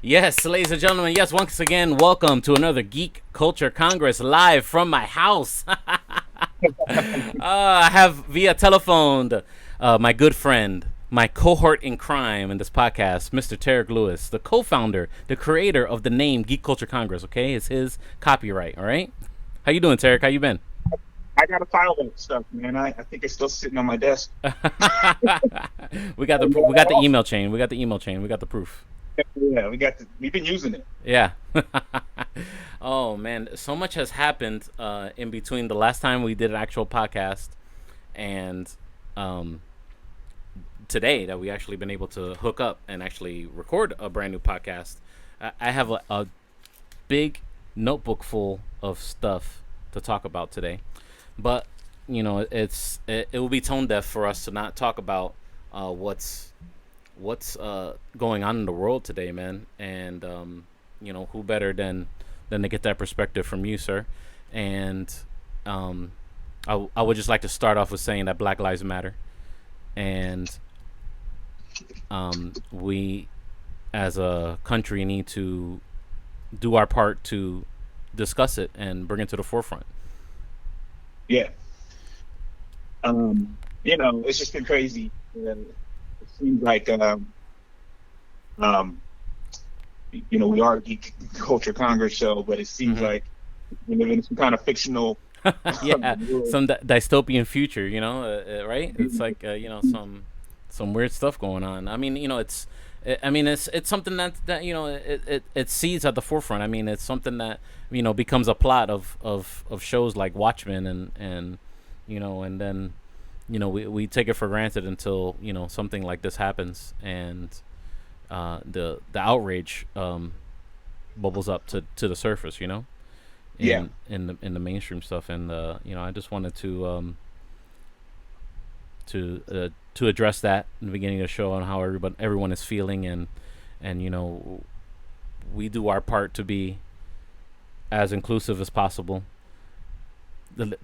Yes, ladies and gentlemen, yes, once again, welcome to another Geek Culture Congress live from my house. I have via telephone my good friend, my cohort in crime in this podcast, Mr. Tarik Lewis, the co-founder, the creator of the name Geek Culture Congress, okay? It's his copyright, all right? How you doing, Tarik? How you been? I got to file that stuff, man. I think it's still sitting on my desk. we got the email chain. We got the proof. Yeah, we've been using it. Yeah. Oh man, so much has happened in between the last time we did an actual podcast and today that we actually been able to hook up and actually record a brand new podcast. I have a big notebook full of stuff to talk about today, but you know it will be tone deaf for us to not talk about what's going on in the world today, man. And you know, who better than to get that perspective from you, sir. And I would just like to start off with saying that Black Lives Matter, and we as a country need to do our part to discuss it and bring it to the forefront. Yeah. You know, it's just been crazy. It seems like you know, we are a Geek Culture Congress show, but it seems like we live in some kind of fictional yeah, some dystopian future, you know, right? It's like you know, some weird stuff going on. I mean, you know, it's something that you know, it sees at the forefront. I mean, it's something that, you know, becomes a plot of shows like Watchmen and you know, and then, you know, we take it for granted until, you know, something like this happens, and the outrage bubbles up to the surface, you know, in the mainstream stuff. And you know, I just wanted to address that in the beginning of the show on how everyone is feeling, and you know, we do our part to be as inclusive as possible.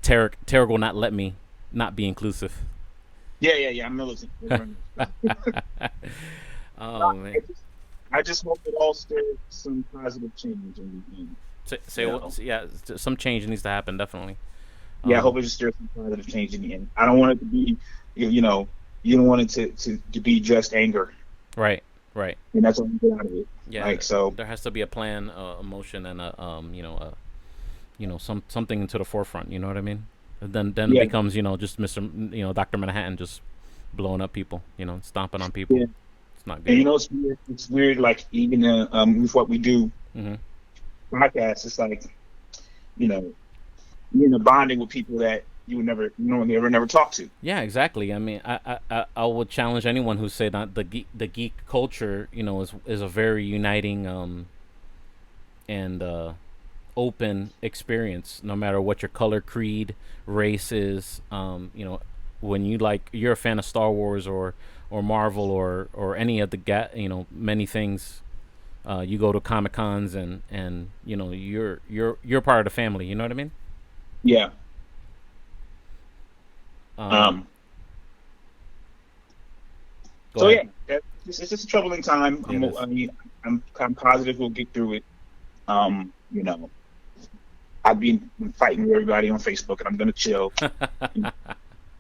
Tarik will not let me not be inclusive. Yeah. I'm militant. Oh man! I just hope it all stirs some positive change in the end. Say what? Yeah, some change needs to happen, definitely. Yeah, I hope it just stirs some positive change in the end. I don't want it to be, you know, you don't want it to be just anger. Right. And that's what you get out of it. Yeah. Like, so there has to be a plan, emotion, and something into the forefront. You know what I mean? And then it becomes, you know, just Mr. You know, Dr. Manhattan just blowing up people. You know, stomping on people. Yeah. It's not good. And you know, it's weird. Like, even with what we do, podcasts, it's like, you know, you're in a bonding with people that you would never talk to. Yeah, exactly. I mean, I would challenge anyone who say that the geek culture, you know, is a very uniting and open experience, no matter what your color, creed, race is. You know, when you're a fan of Star Wars or Marvel or any of the you know, many things. You go to Comic Cons and you know, you're part of the family. You know what I mean? Yeah. So ahead. yeah, it's just a troubling time. I'm positive we'll get through it. You know, I've been fighting with everybody on Facebook, and I'm gonna chill.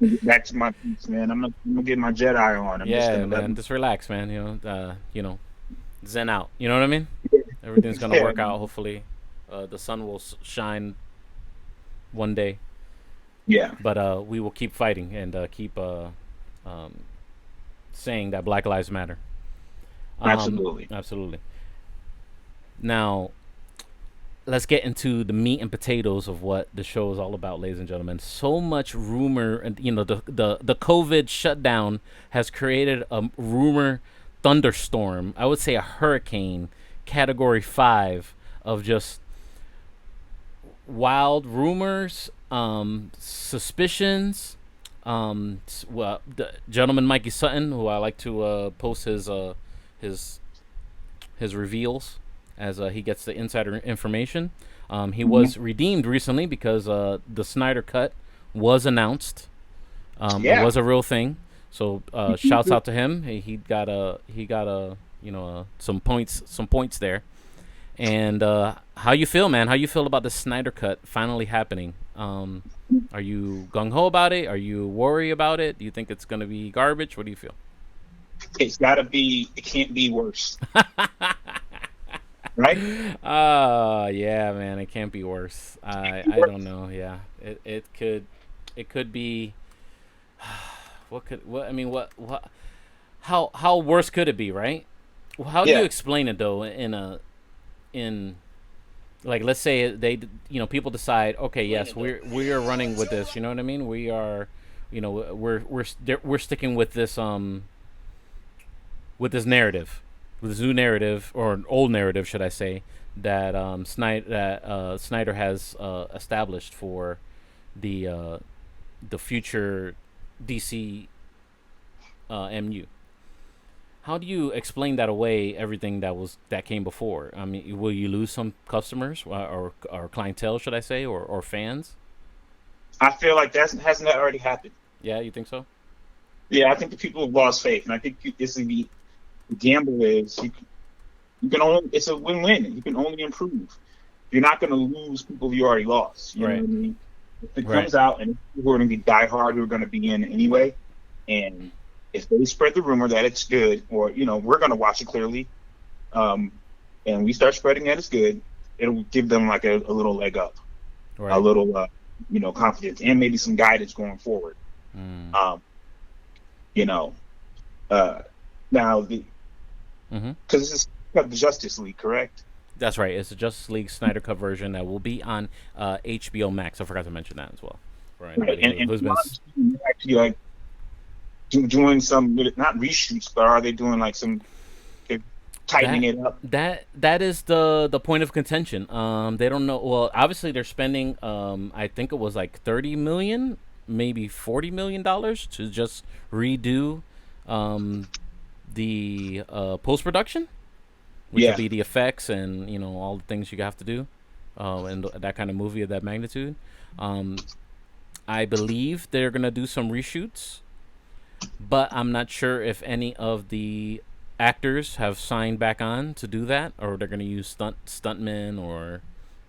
That's my peace, man. I'm gonna get my Jedi on. Just relax, man. You know, zen out. You know what I mean? Everything's gonna work out. Hopefully, the sun will shine one day. Yeah. But we will keep fighting and keep saying that Black Lives Matter. Absolutely. Now, let's get into the meat and potatoes of what the show is all about, ladies and gentlemen. So much rumor, and you know, the COVID shutdown has created a rumor thunderstorm. I would say a hurricane, Category 5 of just wild rumors, suspicions. Well, the gentleman Mikey Sutton, who I like to post his reveals as he gets the insider information. He was redeemed recently because the Snyder cut was announced. It was a real thing. So shouts out to him. He got a some points there. And how you feel, man? How you feel about the Snyder cut finally happening? Are you gung ho about it? Are you worried about it? Do you think it's gonna be garbage? What do you feel? It's gotta be. It can't be worse. Right? Yeah, man, it can't be worse. I don't know. Yeah, it could be. What how worse could it be, right? How do you explain it though in like, let's say people decide, okay, yes, we are running with this, you know what I mean? We are, we're sticking with this narrative, with this new narrative, or an old narrative, should I say, that Snyder has established for the future DC MU. How do you explain that away? Everything that came before. I mean, will you lose some customers or clientele, should I say, or fans? I feel like hasn't that already happened? Yeah, you think so? Yeah, I think the people have lost faith, and I think this is the gamble is you can only, it's a win-win. You can only improve. You're not going to lose people you already lost. You know what I mean? If it comes out and people are going to be diehard who are going to be in anyway, and if they spread the rumor that it's good, or we're going to watch it clearly, and we start spreading that it's good, it'll give them like a little leg up, a little confidence, and maybe some guidance going forward. Now because this is the Justice League, correct? That's right. It's the Justice League Snyder Cut version that will be on HBO Max. I forgot to mention that as well. Right. And who's been actually like doing some, not reshoots, but are they doing like some tightening it up? That is the point of contention. They don't know. Well, obviously they're spending. I think it was like $30 million, maybe $40 million to just redo the post production, which would be the effects and all the things you have to do, and that kind of movie of that magnitude. I believe they're gonna do some reshoots, but I'm not sure if any of the actors have signed back on to do that, or they're gonna use stuntmen, or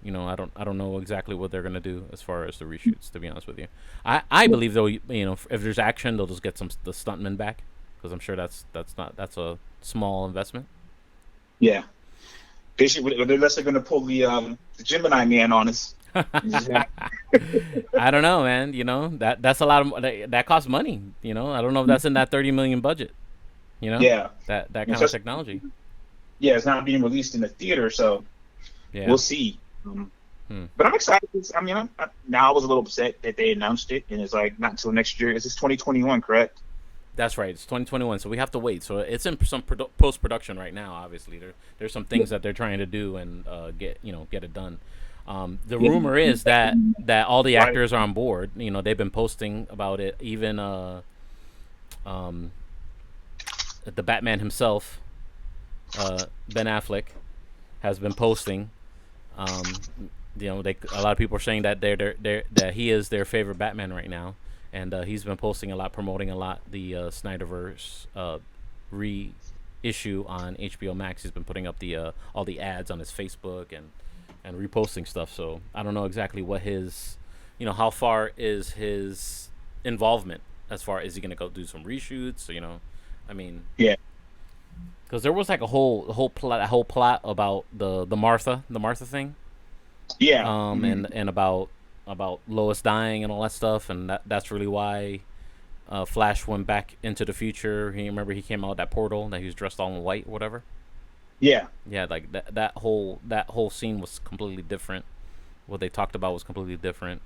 I don't know exactly what they're gonna do as far as the reshoots. To be honest with you, I believe though, if there's action, they'll just get the stuntmen back, because I'm sure that's a small investment. Yeah, unless they're gonna pull the Gemini Man on us. I don't know, man. That's a lot of that costs money. I don't know if that's in that $30 million budget. That kind of technology. Yeah, it's not being released in the theater, so we'll see. But I'm excited. Now I was a little upset that they announced it, and it's like not until next year. Is this 2021, correct? That's right. It's 2021, so we have to wait. So it's in some post production right now. Obviously, there's some things that they're trying to do and get it done. The rumor is that all the actors are on board. They've been posting about it. Even the Batman himself, Ben Affleck, has been posting. A lot of people are saying that that he is their favorite Batman right now, and he's been posting a lot, promoting a lot the Snyderverse reissue on HBO Max. He's been putting up the all the ads on his Facebook and reposting stuff. So I don't know exactly what his, how far is his involvement, as far as he gonna go do some reshoots. Because there was like a whole plot about the Martha thing. And about Lois dying and all that stuff, and that's really why Flash went back into the future. He came out that portal that he was dressed all in white, or whatever. Yeah, like that whole scene was completely different. What they talked about was completely different.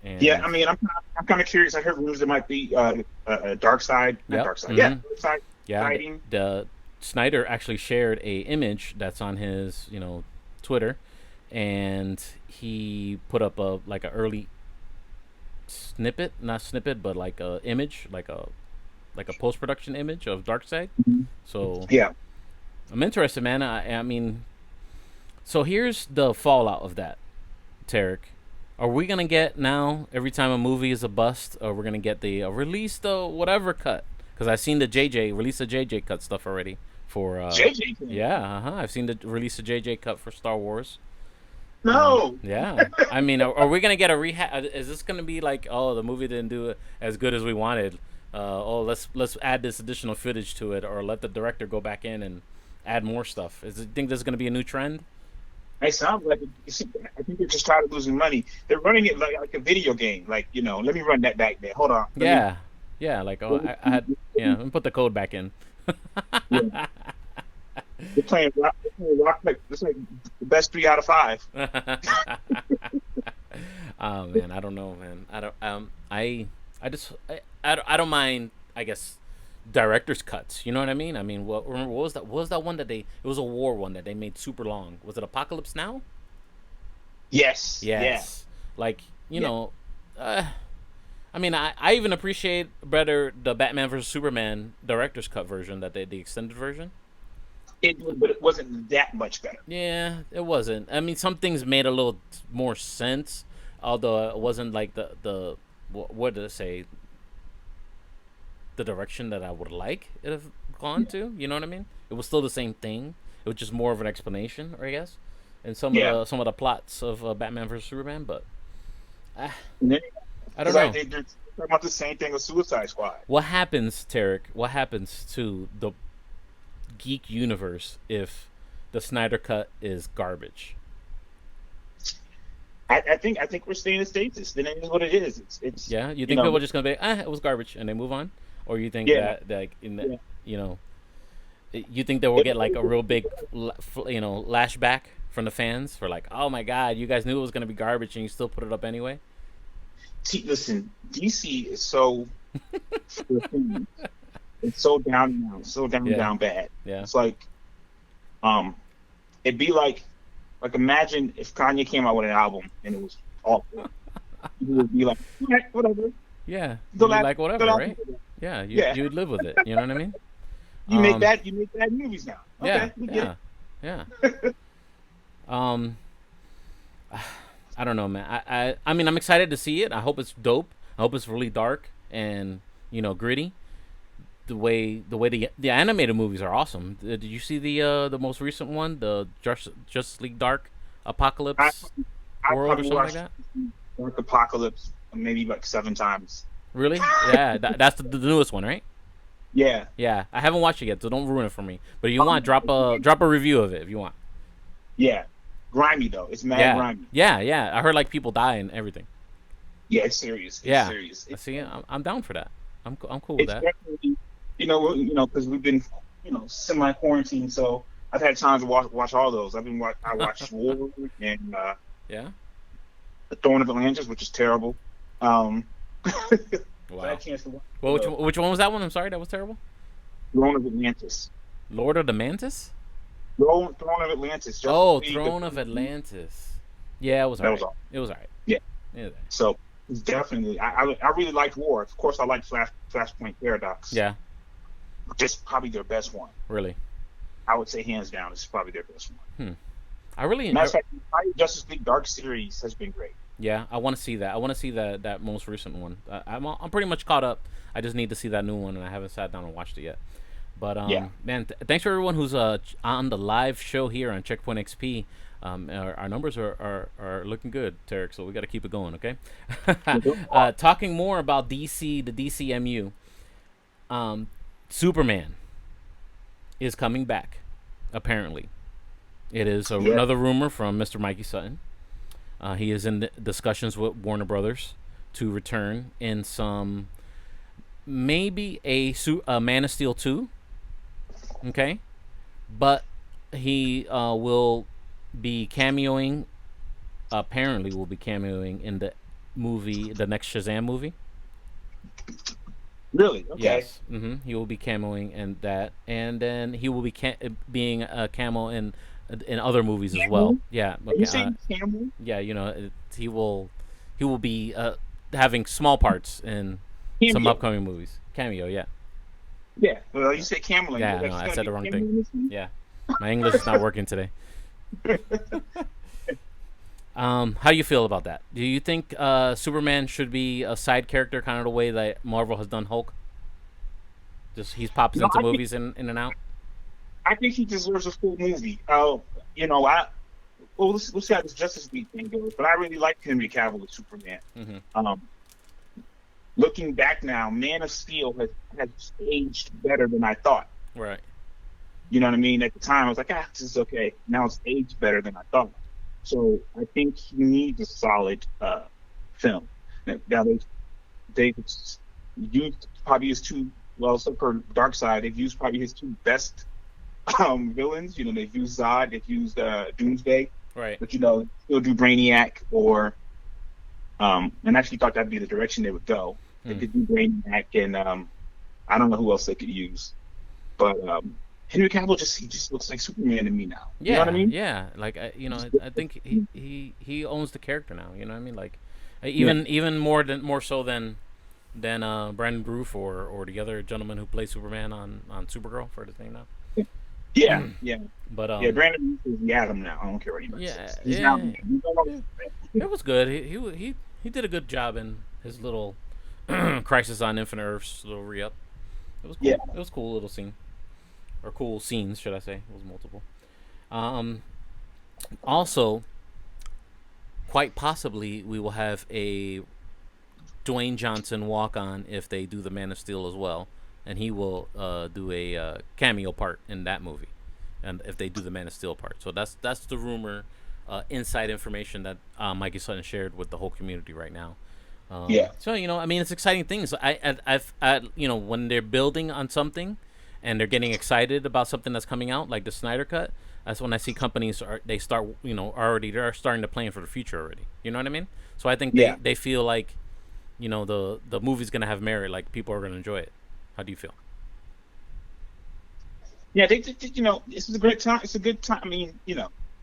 And I'm kind of curious. I heard rumors there might be a dark side. Dark side. The Snyder actually shared a image that's on his Twitter, and he put up a early snippet, not snippet, but like a image, like a post production image of Darkseid. So I'm interested, man. I mean, so here's the fallout of that, Tarik. Are we gonna get now every time a movie is a bust, or we're gonna get the release the whatever cut? because I've seen the release the JJ cut stuff already for. JJ. Yeah, I've seen the release the JJ cut for Star Wars. No. Yeah, I mean, are we gonna get a rehab? Is this gonna be like, oh, the movie didn't do as good as we wanted? Let's add this additional footage to it, or let the director go back in and add more stuff. You think this is gonna be a new trend? It sounds like I think they're just tired of losing money. They're running it like a video game. Like, let me run that back there. Hold on. Yeah. Like, I had, let me put the code back in. Yeah. They're playing rock like it's like the best 3 out of 5. Oh man, I don't know, man. I don't mind. I guess director's cuts. You know what I mean? I mean, what was that? What was that one that it was a war one that they made super long? Was it Apocalypse Now? Yes. Like I mean, I even appreciate better the Batman vs Superman director's cut version that the extended version. But it wasn't that much better. Yeah, it wasn't. I mean, some things made a little more sense, although it wasn't like the what did I say? The direction that I would like it have gone to. You know what I mean? It was still the same thing. It was just more of an explanation, I guess, and some of the plots of Batman vs Superman. But I don't know. They're talking about the same thing with Suicide Squad. What happens, Tarik? What happens to the Geek universe if the Snyder cut is garbage? I think we're staying in stasis. Then it is what it is. It's you think people are just gonna be it was garbage and they move on, or you think that you think that we'll get like a real big lashback from the fans for like, oh my god, you guys knew it was gonna be garbage and you still put it up anyway? See, listen, DC is so it's so down now, down bad. Yeah. It's like, it'd be like imagine if Kanye came out with an album and it was awful. You would be like, all right, whatever. Yeah. You'd like whatever, right? Yeah. You'd live with it. You know what I mean? You make bad movies now. Okay, yeah. I don't know, man. I mean, I'm excited to see it. I hope it's dope. I hope it's really dark and gritty. The way the animated movies are awesome. Did you see the most recent one, the Justice League Dark Apocalypse World or something like that? Dark Apocalypse, maybe like 7 times. Really? Yeah, that's the newest one, right? Yeah. Yeah, I haven't watched it yet, so don't ruin it for me. But if you want, drop a review of it if you want. Yeah, grimy though. It's mad grimy. Yeah. I heard like people die and everything. Yeah, it's serious. It's serious. See, I'm down for that. I'm cool with that. Because we've been, semi-quarantined, so I've had time to watch all those. I watched S.W.O.R.D and The Throne of Atlantis, which is terrible. Wow. I had a chance to watch. Well, which one was that one? I'm sorry, that was terrible. Throne of Atlantis. Lord of the Mantis? Throne of Atlantis. Throne of Atlantis. Yeah, it was alright. It was alright. Yeah. So it's definitely. I really liked War. Of course, I like Flashpoint Paradox. Yeah. Just probably their best one. Really. I would say hands down, it's probably their best one. I really. Matter of fact, the Justice League Dark series has been great. Yeah, I want to see that. I want to see that most recent one. I'm pretty much caught up. I just need to see that new one, and I haven't sat down and watched it yet. But man, thanks for everyone who's on the live show here on Checkpoint XP. Our numbers are looking good, Tarik. So we got to keep it going, okay? Talking more about DC, the DCMU. Superman is coming back. Apparently, it is another rumor from Mr. Mikey Sutton. He is in discussions with Warner Brothers to return in some, maybe a Man of Steel 2. Okay, but he will be cameoing. Apparently, will be cameoing in the movie, the next Shazam movie. Really? Okay. Yes. He will be cameoing in that, and then he will be being a camo in other movies as well. Yeah. Okay. Are you saying camo? Yeah. He will be having small parts in some upcoming movies. Cameo. Yeah. Yeah. Well, you said camo. Yeah. No, I said the wrong thing. Yeah. My English is not working today. How do you feel about that? Do you think Superman should be a side character, kind of the way that Marvel has done Hulk? Just he pops No, into movies in and out. I think he deserves a full movie. You know, we'll see how this Justice League thing goes, but I really like Henry Cavill as Superman. Hmm. Um, Looking back now, Man of Steel has aged better than I thought. Right. You know what I mean? At the time, I was like, this is okay. Now it's aged better than I thought. So I think he needs a solid film. Now they've used probably his two, well, except for Darkseid, they've used probably his two best villains. You know, they've used Zod, they've used Doomsday, Right. but you know, still do Brainiac or and I actually thought that'd be the direction they would go. They could do Brainiac and I don't know who else they could use, but Henry Cavill he just looks like Superman to me now. Yeah. You know what I mean? Yeah. Like I think he owns the character now. You know what I mean? Like even more so than Brandon Roof or the other gentleman who plays Superman on Supergirl for the thing now. Yeah, yeah. But Brandon is the Atom now. I don't care what anybody says. He's yeah. now, It was good. He did a good job in his little Crisis on Infinite Earths little re-up. It was cool. Yeah. It was a cool little scene, or cool scenes, should I say? It was multiple. Also, quite possibly, we will have a Dwayne Johnson walk-on if they do the Man of Steel as well, and he will do a cameo part in that movie, and if they do the Man of Steel part. So that's the rumor, inside information that Mikey Sutton shared with the whole community right now. So I mean, it's exciting things. I when they're building on something, and they're getting excited about something that's coming out, like the Snyder Cut. That's when I see companies they're starting to plan for the future already. You know what I mean? So I think they feel like, the movie's gonna have merit. Like people are gonna enjoy it. How do you feel? Yeah, this is a great time. It's a good time. I mean,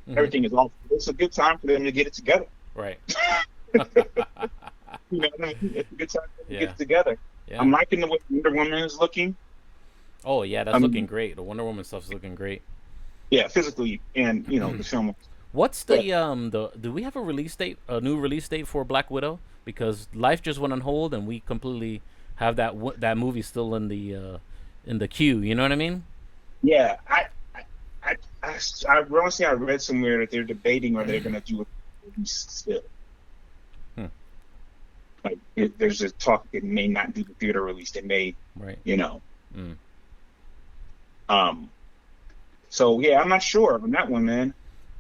everything is awful. It's a good time for them to get it together. Right. It's a good time for them to get it together. Yeah. I'm liking the way Wonder Woman is looking. Oh yeah, that's looking great. The Wonder Woman stuff is looking great. Yeah, physically, and the film. What's do we have a release date? A new release date for Black Widow? Because life just went on hold, and we completely have that movie still in the queue. You know what I mean? Yeah, I want to say I read somewhere that they're debating or they're going to do it still. Like there's a talk it may not do the theater release. They may, So yeah, I'm not sure on that one, man.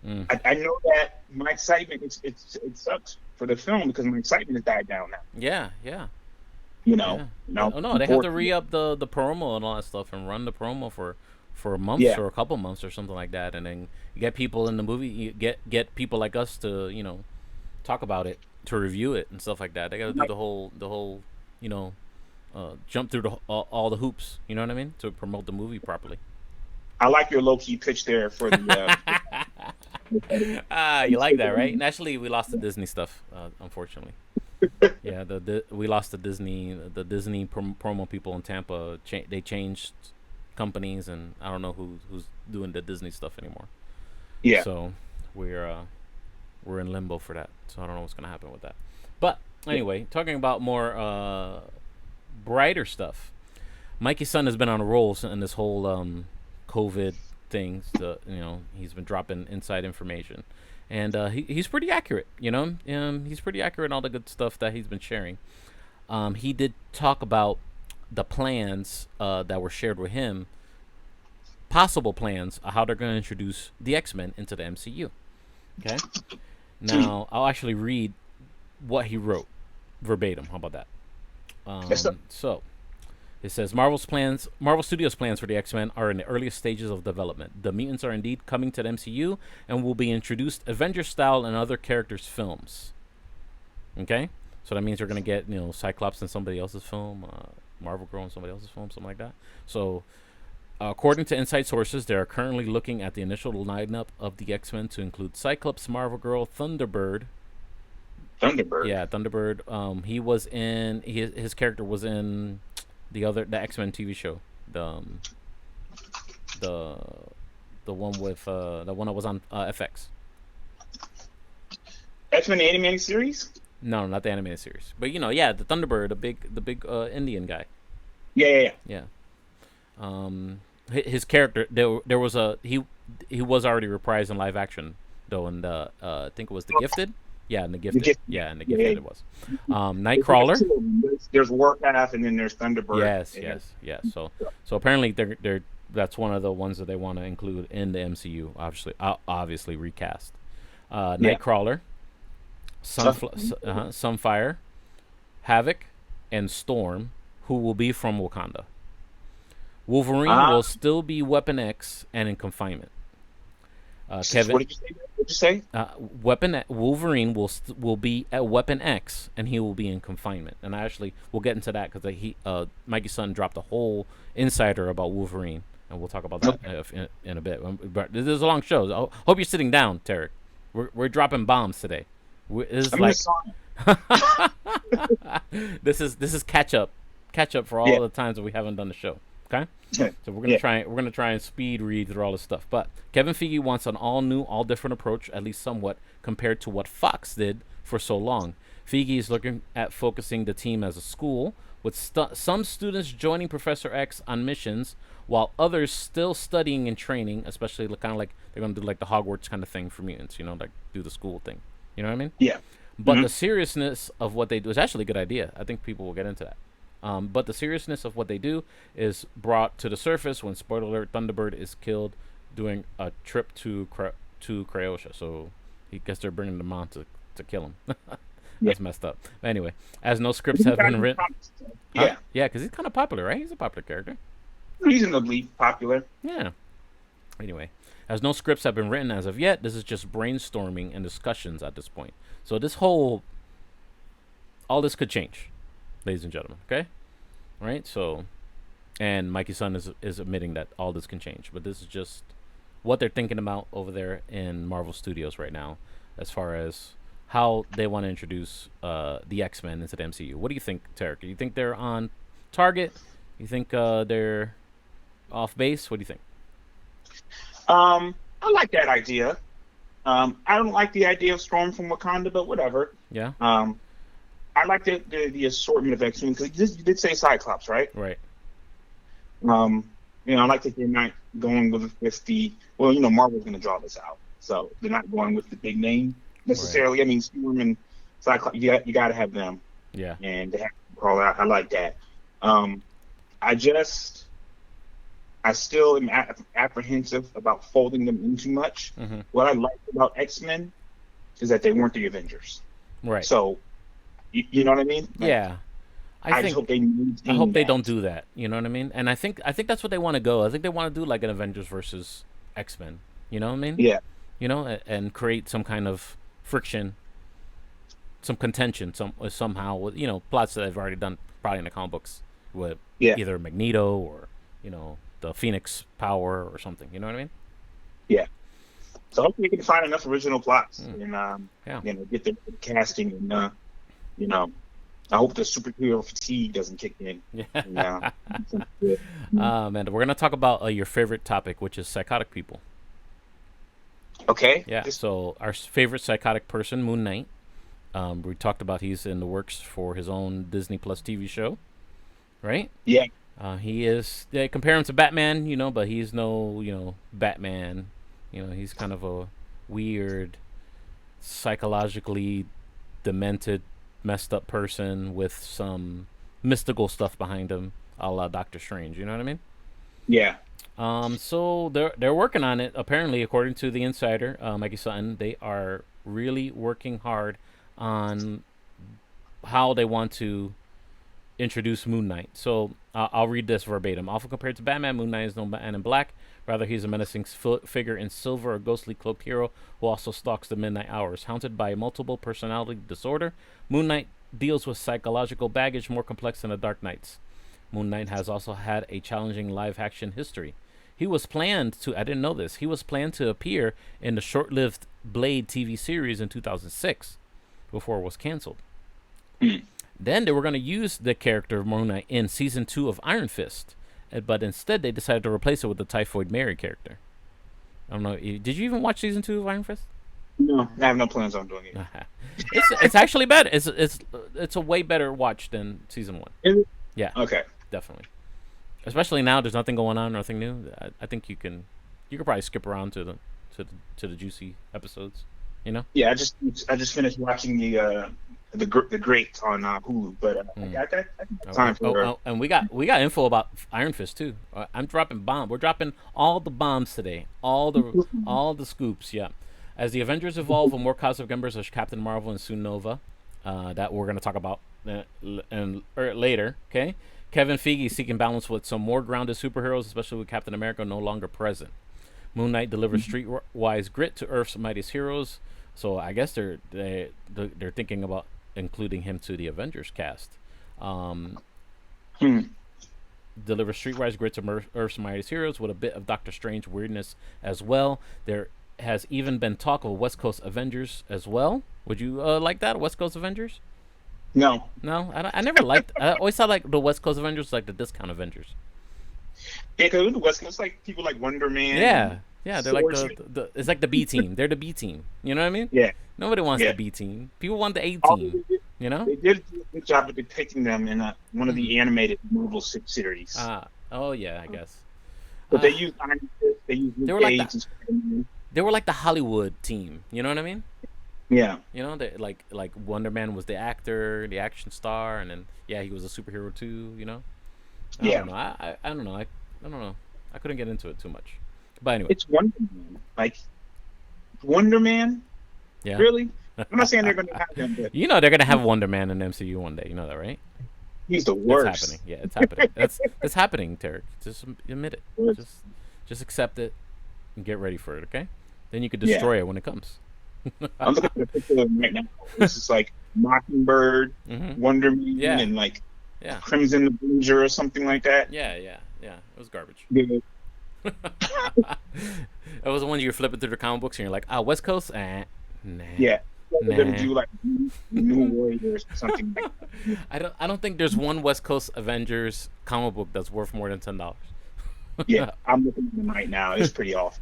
I know that my excitement it sucks for the film because my excitement has died down now. Yeah. No, they have to re-up the promo and all that stuff and run the promo for a month or a couple months or something like that, and then you get people in the movie. You get people like us to talk about it, to review it and stuff like that. They got to do the whole jump through all the hoops. You know what I mean? To promote the movie properly. I like your low-key pitch there for the. You like that, right? Naturally, we lost the Disney stuff, unfortunately. Yeah, we lost the Disney promo people in Tampa. They changed companies, and I don't know who's doing the Disney stuff anymore. Yeah. So we're in limbo for that. So I don't know what's gonna happen with that. But anyway, talking about more brighter stuff. Mikey Sutton has been on a roll in this whole COVID things. He's been dropping inside information, and he's pretty accurate. He's pretty accurate in all the good stuff that he's been sharing. He did talk about the plans that were shared with him, possible plans of how they're going to introduce the X-Men into the MCU. Okay, now I'll actually read what he wrote verbatim. How about that? So it says Marvel Studios' plans for the X-Men are in the earliest stages of development. The mutants are indeed coming to the MCU and will be introduced Avengers style in other characters' films. Okay, so that means you're gonna get Cyclops in somebody else's film, Marvel Girl in somebody else's film, something like that. So according to inside sources, they are currently looking at the initial lineup of the X-Men to include Cyclops, Marvel Girl, Thunderbird. Yeah, Thunderbird. He was in his character was in the X-Men TV show, the one with the one that was on FX. X-Men animated series? No, not the animated series. But the Thunderbird, the big Indian guy. Yeah. his character there was he was already reprised in live action though in the I think it was The Gifted. Yeah, in The Gifted. Yeah, in The Gifted it was. Nightcrawler. There's Warpath and then there's Thunderbird. Yes. So apparently they're that's one of the ones that they want to include in the MCU. Obviously recast. Nightcrawler, Sunfire, Havoc, and Storm, who will be from Wakanda. Wolverine will still be Weapon X and in confinement. Kevin, what did you say? Wolverine will be at Weapon X and he will be in confinement. And we'll get into that because Mikey Sutton dropped a whole insider about Wolverine, and we'll talk about that in a bit. But this is a long show. I hope you're sitting down, Tarik. We're dropping bombs today. This is catch up for all the times that we haven't done the show. Okay, so we're gonna try and speed read through all this stuff. But Kevin Feige wants an all new, all different approach, at least somewhat, compared to what Fox did for so long. Feige is looking at focusing the team as a school, with some students joining Professor X on missions, while others still studying and training. Especially kind of like they're gonna do like the Hogwarts kind of thing for mutants, like do the school thing. You know what I mean? Yeah. But the seriousness of what they do is actually a good idea. I think people will get into that. But the seriousness of what they do is brought to the surface when, spoiler alert, Thunderbird is killed doing a trip to Croatia. So I guess they're bringing them on to kill him. That's messed up. But anyway, as no scripts have been written. Yeah, because he's kind of popular, right? He's a popular character. Reasonably popular. Yeah. Anyway, as no scripts have been written as of yet, this is just brainstorming and discussions at this point. So all this could change, ladies and gentlemen. Okay, right? So, and Mikey Sutton is admitting that all this can change, but this is just what they're thinking about over there in Marvel Studios right now, as far as how they want to introduce the X-Men into the MCU. What do you think, Tarik? Do you think they're on target? You think they're off base? What do you think? I like that idea. I don't like the idea of Storm from Wakanda, but whatever. Yeah. I like the assortment of X-Men because you did say Cyclops, right? Right. I like that they're not going with the Marvel's going to draw this out, so they're not going with the big name necessarily. Right. I mean, Storm and Cyclops, you got to have them. Yeah. And they have to call out. I like that. I still am apprehensive about folding them in too much. Mm-hmm. What I liked about X-Men is that they weren't the Avengers. Right. So, you know what I mean? Yeah. I hope they don't do that. You know what I mean? And I think that's what they want to go. I think they want to do like an Avengers versus X-Men. You know what I mean? Yeah. And create some kind of friction, some contention, somehow with plots that they've already done probably in the comic books with either Magneto or the Phoenix power or something. You know what I mean? Yeah. So hopefully we can find enough original plots and get the casting and I hope the superhero fatigue doesn't kick in. Yeah. Man, we're gonna talk about your favorite topic, which is psychotic people. Okay. Yeah. So our favorite psychotic person, Moon Knight. We talked about he's in the works for his own Disney Plus TV show, right? Yeah. He is. They compare him to Batman, but he's no, Batman. He's kind of a weird, psychologically demented, messed up person with some mystical stuff behind him, a la Doctor Strange. You know what I mean? Yeah. So they're working on it. Apparently, according to the insider, Mikey Sutton, they are really working hard on how they want to introduce Moon Knight. So I'll read this verbatim. Often compared to Batman, Moon Knight is no man in black. Rather, he's a menacing figure in silver, a ghostly cloaked hero who also stalks the midnight hours. Haunted by multiple personality disorder, Moon Knight deals with psychological baggage more complex than the Dark Knight's. Moon Knight has also had a challenging live-action history. He was planned to, I didn't know this, he was planned to appear in the short-lived Blade TV series in 2006 before it was canceled. Then they were going to use the character of Moon Knight in season 2 of Iron Fist, but instead they decided to replace it with the Typhoid Mary character. I don't know. Did you even watch season 2 of Iron Fist? No, I have no plans on doing it. It's actually better. It's a way better watch than season 1. Is it? Yeah. Okay. Definitely. Especially now, there's nothing going on, nothing new. I think you could probably skip around to the juicy episodes. You know. Yeah, I just finished watching the Great on Hulu, but I got time for. And we got info about Iron Fist too. I'm dropping bomb. We're dropping all the bombs today. All the scoops. Yeah. As the Avengers evolve with more cosmic members of Captain Marvel and soon Nova, that we're gonna talk about later. Okay. Kevin Feige seeking balance with some more grounded superheroes, especially with Captain America no longer present. Moon Knight delivers streetwise grit to Earth's mightiest heroes. So I guess they're thinking about including him to the Avengers cast. Delivers streetwise grit to Earth's mightiest heroes with a bit of Doctor Strange weirdness as well. There has even been talk of West Coast Avengers as well. Would you like that, West Coast Avengers? No. No, I never liked. I always thought like the West Coast Avengers was like the discount Avengers. Yeah, because the West Coast, like people like Wonder Man. Yeah, they're like the it's like the B team. They're the B team. You know what I mean? Yeah. Nobody wants the B team. People want the A team. You know? They did a good job of depicting them in one of the animated Marvel series. Oh yeah, I guess. But they used Iron Fist. They used Luke Cage and Spider-Man. They were like the Hollywood team. You know what I mean? Yeah. You know, they like Wonder Man was the actor, the action star, and then he was a superhero too. You know? I don't know. I don't know. I don't know. I couldn't get into it too much. But anyway, it's Wonder Man. Like Wonder Man. Yeah. Really? I'm not saying they're going to have him, but you know they're going to have Wonder Man in the MCU one day. You know that, right? He's the worst. It's happening. Yeah, it's happening. It's happening, Tarik. Just admit it. Just accept it and get ready for it. Okay? Then you could destroy it when it comes. I'm looking at the picture of him right now. This is like Mockingbird, Wonder Man, and like Crimson Avenger or something like that. Yeah. It was garbage. Yeah. It was the one you were flipping through the comic books and you're like, West Coast? Nah. Yeah. They're gonna do like New Warriors or something like that. I don't think there's one West Coast Avengers comic book that's worth more than $10. Yeah, I'm looking at them right now. It's pretty off.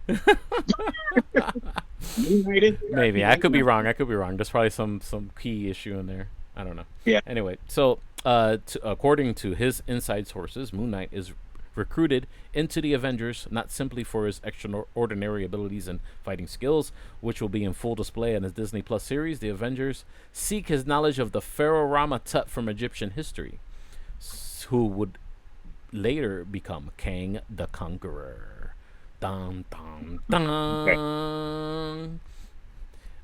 Maybe I could be wrong. There's probably some key issue in there. I don't know. Yeah. Anyway, so according to his inside sources, Moon Knight is recruited into the Avengers not simply for his extraordinary abilities and fighting skills, which will be in full display in his Disney Plus series. The Avengers seek his knowledge of the Pharaoh Rama Tut from Egyptian history, who would later become Kang the Conqueror. Dun, dun, dun. Okay.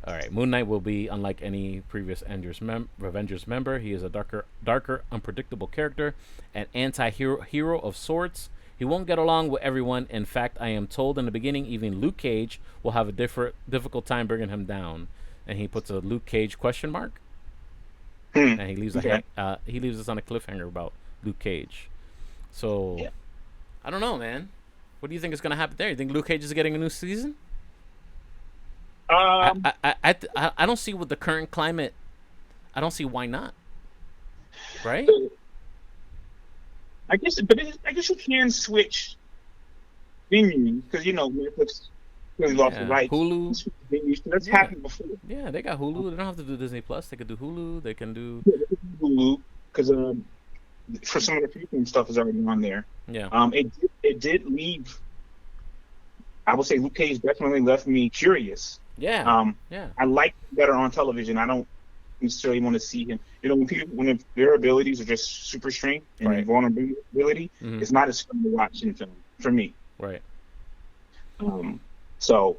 All right, Moon Knight will be unlike any previous Avengers member. He is a darker, unpredictable character, an anti-hero of sorts. He won't get along with everyone. In fact, I am told in the beginning, even Luke Cage will have a difficult time bringing him down. And he puts a Luke Cage question mark, and he leaves us on a cliffhanger about Luke Cage. So, I don't know, man. What do you think is going to happen there? You think Luke Cage is getting a new season? I don't see with the current climate. I don't see why not. Right? I guess you can switch venues because Netflix really lost the rights. Hulu. That's happened before. Yeah, they got Hulu. They don't have to do Disney Plus. They could do Hulu. They can do Hulu because for some of the freaking stuff is already on there. Yeah. It did leave. I would say Luke Cage definitely left me curious. Yeah. I like him better on television. I don't necessarily want to see him. When their abilities are just super strength and vulnerability, it's not as fun to watch in film for me. Right. So.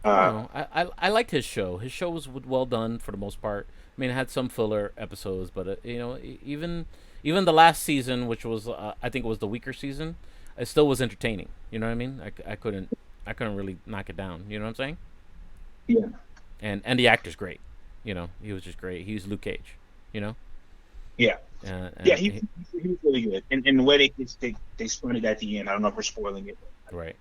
I liked his show. His show was well done for the most part. I mean, it had some filler episodes, but even the last season, which was I think it was the weaker season, it still was entertaining. You know what I mean? I couldn't really knock it down. You know what I'm saying? Yeah. And the actor's great. He was just great. He was Luke Cage. Yeah. He was really good. And the way they spun it at the end, I don't know if we're spoiling it. But, right.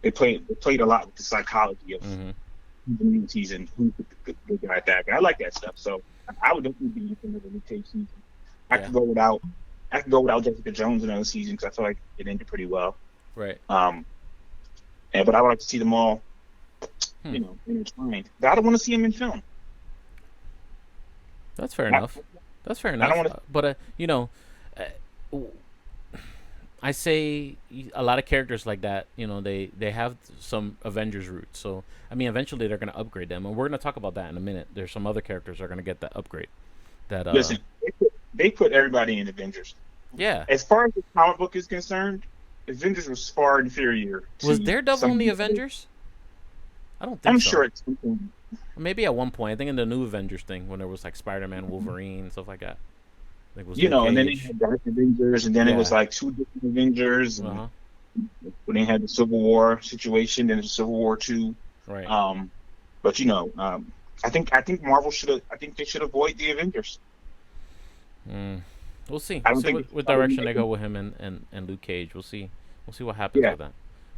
They played a lot with the psychology of the new season. Who's the good guy at that? I like that stuff. So I would definitely be looking at the Luke Cage season. I could go without Jessica Jones another season because I feel like it ended pretty well. Right. But I would like to see them all, intertwined. But I don't want to see them in film. That's fair enough. I don't want to. But I say a lot of characters like that, they have some Avengers roots. So I mean, eventually they're gonna upgrade them, and we're gonna talk about that in a minute. There's some other characters that are gonna get that upgrade. That Listen, they put everybody in Avengers. yeah. As far as the comic book is concerned, Avengers was far inferior Was to Daredevil in the some. Avengers? I don't think I'm so. sure it's something. Maybe at one point. I think in the new Avengers thing when there was like Spider-Man, Wolverine, stuff like that. I think it was You Luke know, and then they Cage. had Dark Avengers, and then it was Yeah. like two different Avengers, and Uh huh. when they had the Civil War situation, then the Civil War two. Right. But I think Marvel should have. I think they should avoid the Avengers. Mm. We'll see. I We'll don't see think what direction they go with him and Luke Cage. We'll see. We'll see what happens Yeah. with that.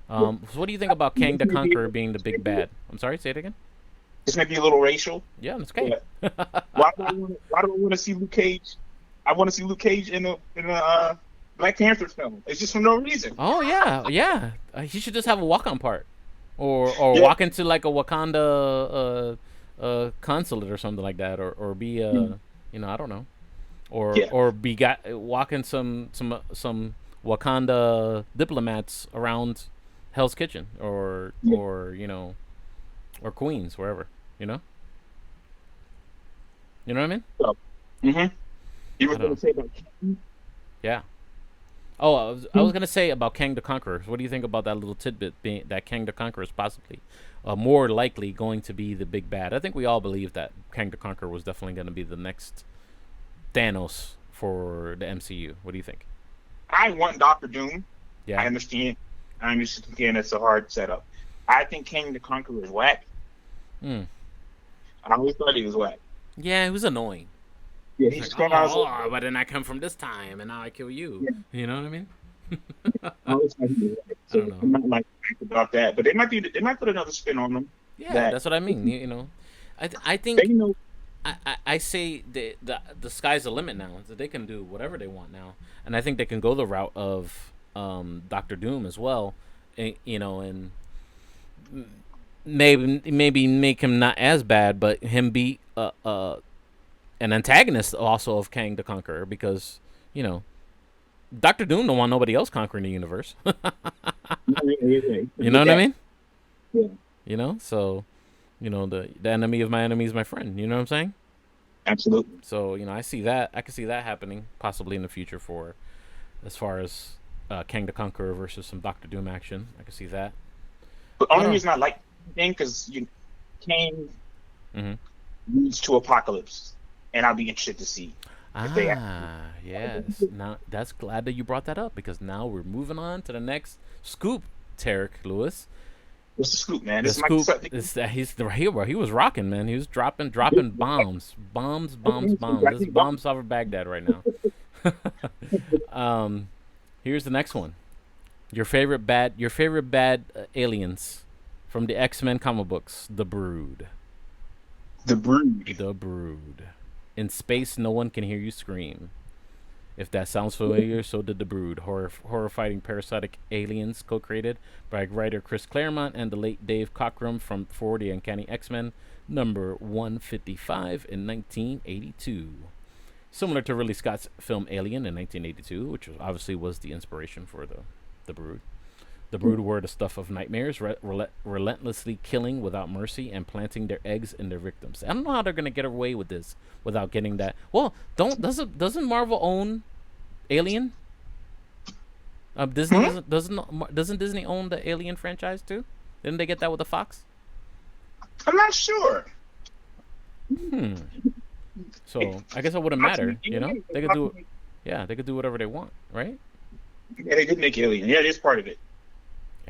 So what do you think about Kang the Conqueror being the big bad? I'm sorry, say it again. This may be a little racial. Yeah, it's okay. Why do I want to see Luke Cage? I want to see Luke Cage in a Black Panther film. It's just for no reason. Oh yeah, yeah. He should just have a walk-on part, or Yeah. walk into like a Wakanda consulate or something like that, or be I don't know, Yeah. or walking some Wakanda diplomats around Hell's Kitchen Yeah. or Queens, wherever, you know. You know what I mean? So, You were I don't going know. to say about Yeah. Oh, I was gonna say about Kang the Conqueror. What do you think about that little tidbit being that Kang the Conqueror is possibly more likely going to be the big bad? I think we all believe that Kang the Conqueror was definitely going to be the next Thanos for the MCU. What do you think? I want Doctor Doom. Yeah. I understand. It's a hard setup. I think King the Conqueror is whack. Mm. I always thought he was whack. Yeah, it was annoying. Yeah, It's he's like, just coming out. oh, but then I come from this time, and now I kill you. Yeah. You know what I mean? I always thought he was whack. I So don't know. I'm not like about that, but they might put another spin on him. Yeah, That- that's what I mean. I think They know. I say the sky's the limit now. So they can do whatever they want now, and I think they can go the route of Doctor Doom as well, and maybe make him not as bad, but him be an antagonist also of Kang the Conqueror, because Doctor Doom don't want nobody else conquering the universe. You know what I mean? Yeah. So the enemy of my enemy is my friend. You know what I'm saying? Absolutely. So I see that. I can see that happening possibly in the future for as far as Kang the Conqueror versus some Doctor Doom action. I can see that. But only reason I like King because King Mhm. leads to apocalypse, and I'll be interested to see. they Yes. Now that's glad that you brought that up, because now we're moving on to the next scoop, Tarik Lewis. What's the scoop, man? The This is Mikey scoop Sutton. is that he's the hero. He was rocking, man. He was dropping bombs. This is bombs over Baghdad right now. Here's the next one. Your favorite bad aliens from the X-Men comic books, the Brood. The Brood. The Brood. In space, no one can hear you scream. If that sounds familiar, so did the Brood. Horror-fighting parasitic aliens co-created by writer Chris Claremont and the late Dave Cockrum from For the Uncanny X-Men, number 155 in 1982. Similar to Ridley Scott's film Alien in 1982, which obviously was the inspiration for the Brood. The Brood were the stuff of nightmares, relentlessly killing without mercy and planting their eggs in their victims. I don't know how they're gonna get away with this without getting that. Well, doesn't Marvel own Alien? Disney doesn't Disney own the Alien franchise too? Didn't they get that with the Fox? I'm not sure. So I guess it wouldn't matter. They could do. Yeah, they could do whatever they want, right? Yeah, they did make Alien. Yeah, it is part of it.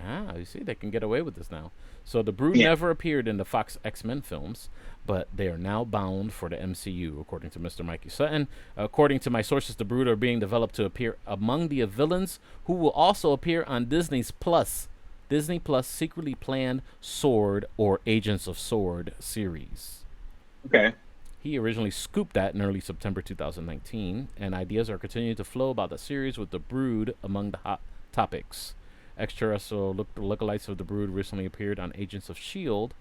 Ah, you see, they can get away with this now. So the Brood Yeah. never appeared in the Fox X-Men films, but they are now bound for the MCU, according to Mr. Mikey Sutton. According to my sources, the Brood are being developed to appear among the villains who will also appear on Disney Plus secretly planned S.W.O.R.D or Agents of S.W.O.R.D series. Okay. He originally scooped that in early September 2019, and ideas are continuing to flow about the series with the Brood among the hot topics. Extraterrestrial lookalikes of the Brood recently appeared on Agents of S.H.I.E.L.D.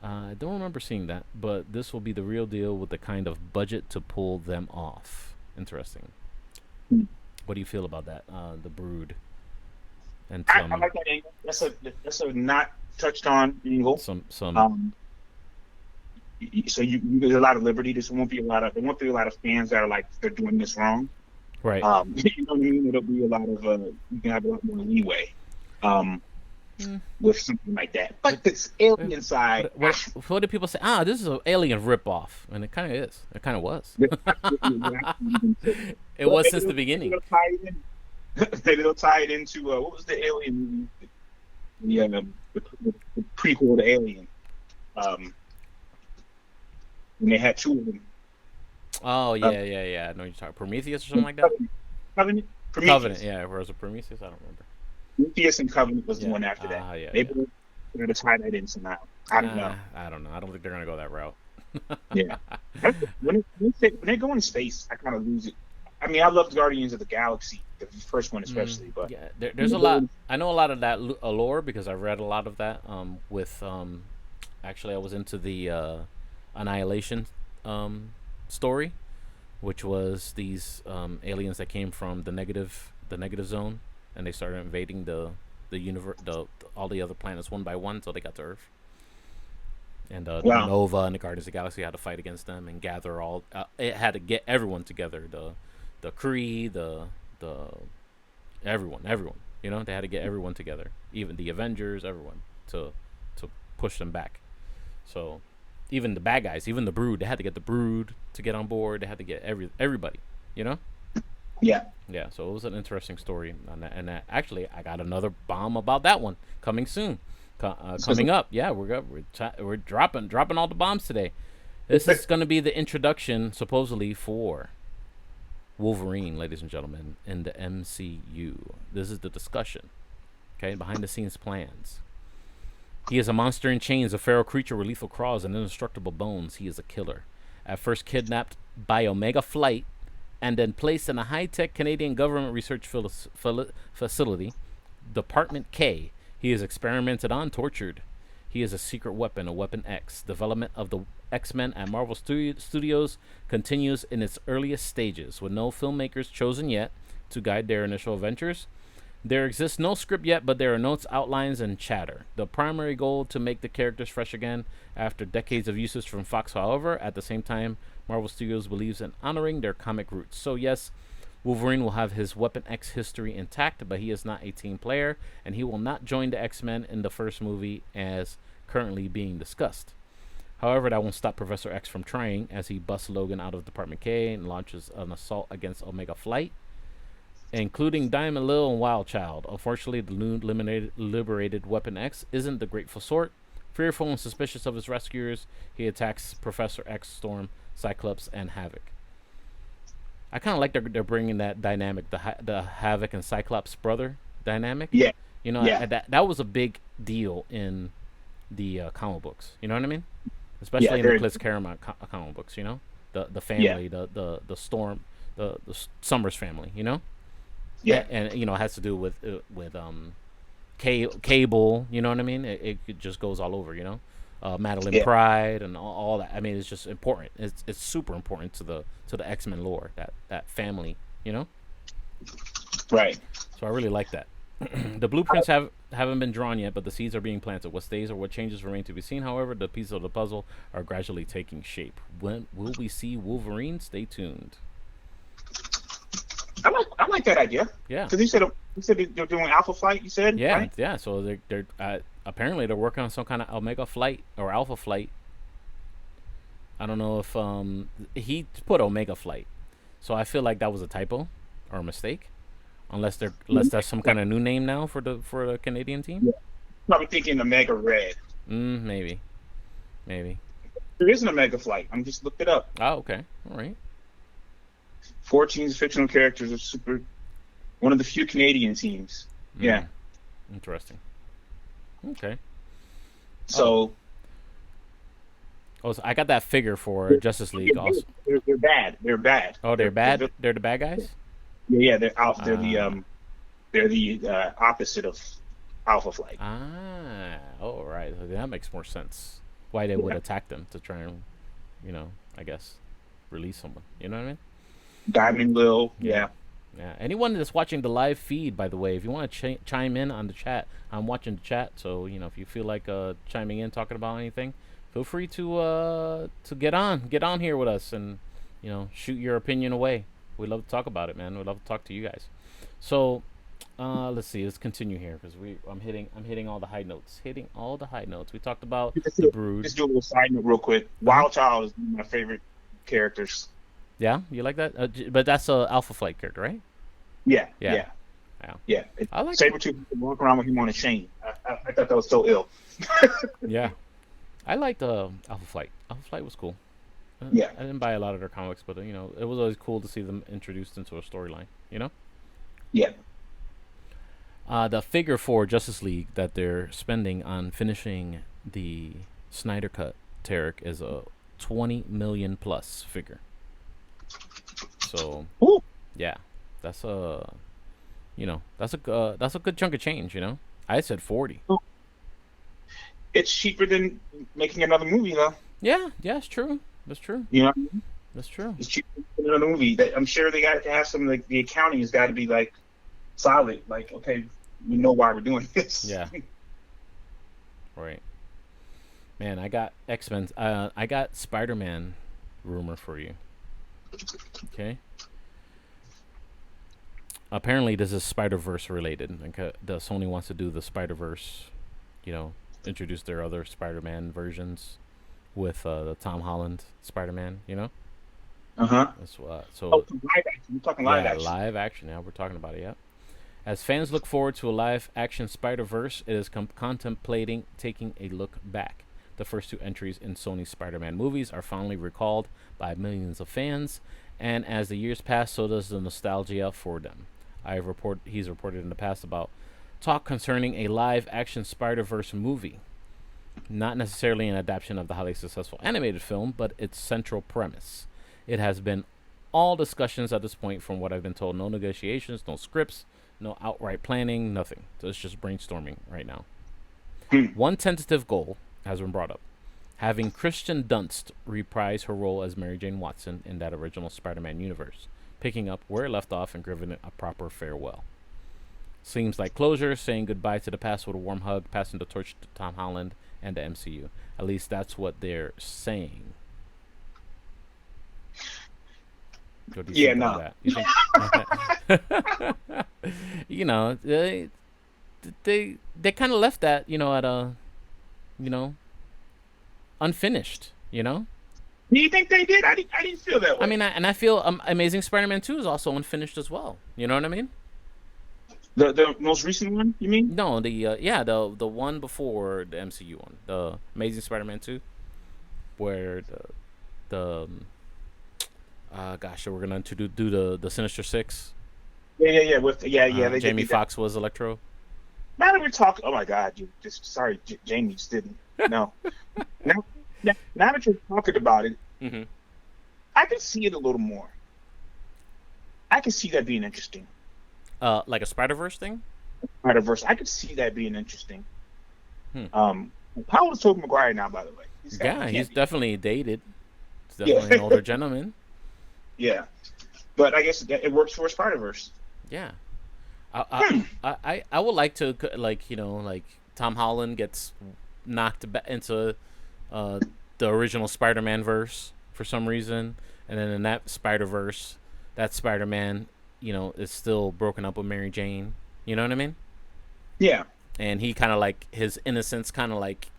I don't remember seeing that, but this will be the real deal with the kind of budget to pull them off. Interesting. What do you feel about that? The Brood and I like that angle. That's a not touched on angle. some So there's a lot of liberty. There won't be a lot of fans that are like they're doing this wrong. right. You know what I mean? It'll be a lot of you can have a lot more leeway. With something like that. But this alien side, what do people say? This is an alien ripoff, and it kind of is. It kind of was. It was since the beginning. They'll tie it into what was the alien movie? The prequel to Alien. When they had two of them. Oh yeah. I know you're talking Prometheus or something like that. Covenant. Covenant. Yeah, or was it Prometheus? I don't remember. Prometheus and Covenant was the one after that. They were going to tie that in somehow. I don't know. I don't know. I don't think they're going to go that route. Yeah. When they go in space, I kind of lose it. I mean, I loved Guardians of the Galaxy, the first one especially. But yeah, there's a lot. I know a lot of that lore because I've read a lot of that. Actually, I was into the Annihilation story, which was these aliens that came from the negative zone. And they started invading the universe, all the other planets one by one, until they got to Earth. And Nova and the Guardians of the Galaxy had to fight against them and gather all. It had to get everyone together. The Kree, the everyone. You know, they had to get everyone together, even the Avengers, everyone, to push them back. So even the bad guys, even the Brood, they had to get the Brood to get on board. They had to get everybody. You know. Yeah. Yeah, so it was an interesting story on that, and actually, I got another bomb about that one coming soon, coming up. Yeah, we're dropping all the bombs today. This is going to be the introduction, supposedly, for Wolverine, ladies and gentlemen, in the MCU. This is the discussion. Okay, behind the scenes plans. He is a monster in chains, a feral creature with lethal claws and indestructible bones. He is a killer. At first kidnapped by Omega Flight, and then placed in a high-tech Canadian government research facility, Department K. He is experimented on, tortured. He is a secret weapon, a Weapon X. Development of the X-Men at Marvel Studios continues in its earliest stages, with no filmmakers chosen yet to guide their initial adventures. There exists no script yet, but there are notes, outlines, and chatter. The primary goal to make the characters fresh again after decades of usage from Fox, however, at the same time, Marvel Studios believes in honoring their comic roots. So yes, Wolverine will have his Weapon X history intact, but he is not a team player, and he will not join the X-Men in the first movie as currently being discussed. However, that won't stop Professor X from trying, as he busts Logan out of Department K and launches an assault against Omega Flight, including Diamond Lil and Wild Child. Unfortunately, the liberated Weapon X isn't the grateful sort. Fearful and suspicious of his rescuers, he attacks Professor X, Storm, Cyclops, and Havoc. I kind of like they're bringing that dynamic, the Havoc and Cyclops brother dynamic. Yeah. You know, that was a big deal in the comic books. You know what I mean? Especially in the Chris Claremont comic books. You know, the family, the Storm, the Summers family. You know. Yeah. And you know, it has to do with Cable. You know what I mean? It just goes all over. You know. Madeline Pride and all that. I mean, it's just important. It's super important to the X-Men lore, that family, you know? Right. So I really like that. The blueprints haven't been drawn yet, but the seeds are being planted. What stays or what changes remain to be seen. However, the pieces of the puzzle are gradually taking shape. When will we see Wolverine? Stay tuned. I like that idea. Yeah. Because you said they're doing Alpha Flight. You said. Yeah. Right? Yeah. So they're apparently they're working on some kind of Omega Flight or Alpha Flight. I don't know if he put Omega Flight, so I feel like that was a typo or a mistake, unless that's some kind of new name now for the Canadian team. Yeah. Probably thinking Omega Red. Maybe. There is an Omega Flight. I'm just looked it up. Oh, okay, all right. 14 fictional characters are one of the few Canadian teams. Yeah. Interesting. Okay. So. Oh, so I got that figure for Justice League also. They're bad. They're bad. Oh, they're bad. They're the bad guys. Yeah, they're out. They're the opposite of Alpha Flight. Oh, right. That makes more sense. Why they would attack them to try and, I guess, release someone. You know what I mean? Diamond Lil. Yeah. Yeah. Anyone that's watching the live feed, by the way, if you want to chime in on the chat, I'm watching the chat. So if you feel like chiming in, talking about anything, feel free to get on here with us, and shoot your opinion away. We love to talk about it, man. We love to talk to you guys. So let's see. Let's continue here because I'm hitting all the high notes. Hitting all the high notes. We talked about the Brood. Just do a little side note real quick. Wild Child is one of my favorite characters. Yeah, you like that? But that's a Alpha Flight character, right? Yeah. I like Sabretooth walk around with him on a chain. I thought that was so ill. Yeah, I liked Alpha Flight. Alpha Flight was cool. Yeah, I didn't buy a lot of their comics, but it was always cool to see them introduced into a storyline. Yeah. The figure for Justice League that they're spending on finishing the Snyder cut, Tarik, is a 20 million plus figure. So, ooh. Yeah, that's a that's a good chunk of change. I said 40. It's cheaper than making another movie, though. Yeah, it's true. That's true. That's true. It's cheaper than another movie. I'm sure they got to have some, like, the accounting has got to be like solid. Like, okay, we know why we're doing this. Yeah. Right. Man, I got X-Men. I got SpiderMan rumor for you. Okay. Apparently, this is Spider-Verse related. The Sony wants to do the Spider-Verse, introduce their other Spider-Man versions with the Tom Holland Spider-Man. That's what. So. Oh, live action. We're talking live action. Live action. Yeah, we're talking about it. Yeah. As fans look forward to a live-action Spider-Verse, it is contemplating taking a look back. The first two entries in Sony's Spider-Man movies are fondly recalled by millions of fans, and as the years pass, so does the nostalgia for them. He's reported in the past about talk concerning a live-action Spider-Verse movie. Not necessarily an adaptation of the highly successful animated film, but its central premise. It has been all discussions at this point, from what I've been told. No negotiations, no scripts, no outright planning, nothing. So it's just brainstorming right now. One tentative goal has been brought up: having Kristen Dunst reprise her role as Mary Jane Watson in that original Spider-Man universe, picking up where it left off and giving it a proper farewell. Seems like closure, saying goodbye to the past with a warm hug, passing the torch to Tom Holland and the MCU. At least that's what they're saying. What do you think about that? You think? They kind of left that at a unfinished. Do you think they did? I didn't feel that way. I mean, I feel Amazing Spider-Man 2 is also unfinished as well. You know what I mean? The most recent one, you mean? No, the one before the MCU one, the Amazing Spider-Man 2, where we're gonna do the Sinister Six. Yeah. Jamie Foxx was Electro. Now that we're talking, oh my God, Jamie just didn't. No. now that you're talking about it, mm-hmm. I can see it a little more. I can see that being interesting. Like a Spider-Verse thing? Spider-Verse. I could see that being interesting. How old is Tobey Maguire now, by the way? He's definitely dated. He's definitely an older gentleman. Yeah. But I guess it works for Spider-Verse. Yeah. I would like to, like Tom Holland gets knocked into the original Spider-Man verse for some reason, and then in that Spider-Verse, that Spider-Man is still broken up with Mary Jane. You know what I mean? Yeah. And he kind of like his innocence kind of like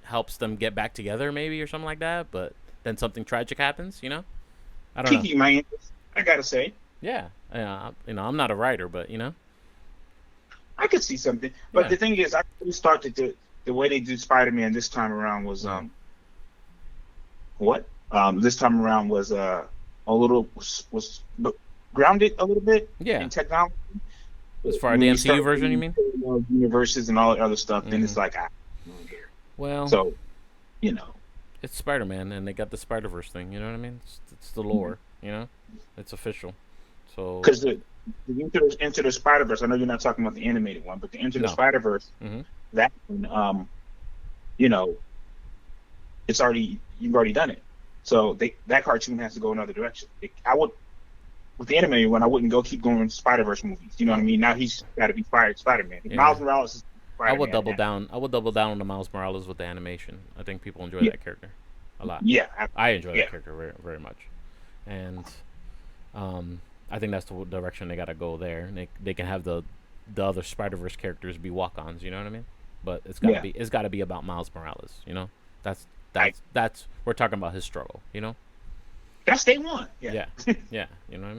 helps them get back together, maybe, or something like that. But then something tragic happens. I don't know. Keeping my interest, I gotta say. Yeah. I'm not a writer, but I could see something. But the thing is, I always thought that the way they did Spider-Man this time around was this time around was a little was grounded a little bit in technology. As far as the MCU version, you mean? Universes and all that other stuff, then it's like, here. Well, so, it's Spider-Man, and they got the Spider-Verse thing. You know what I mean? It's the lore. It's official. So because the Into the Spider-Verse, I know you're not talking about the animated one, but the Into the Spider-Verse, that one, you've already done it. So that cartoon has to go another direction. with the animated one, I wouldn't keep going Spider-Verse movies. You know what I mean? Now he's got to be Spider-Man. Yeah. Miles Morales is I Spider-Man. would double down. I would double down on the Miles Morales with the animation. I think people enjoy that character a lot. Yeah, I enjoy that character very, very much, and I think that's the direction they got to go there. They can have the other Spider-Verse characters be walk-ons. You know what I mean? But it's got to be about Miles Morales. You know, that's we're talking about his struggle. You know. That's day one. Yeah. Yeah. You know what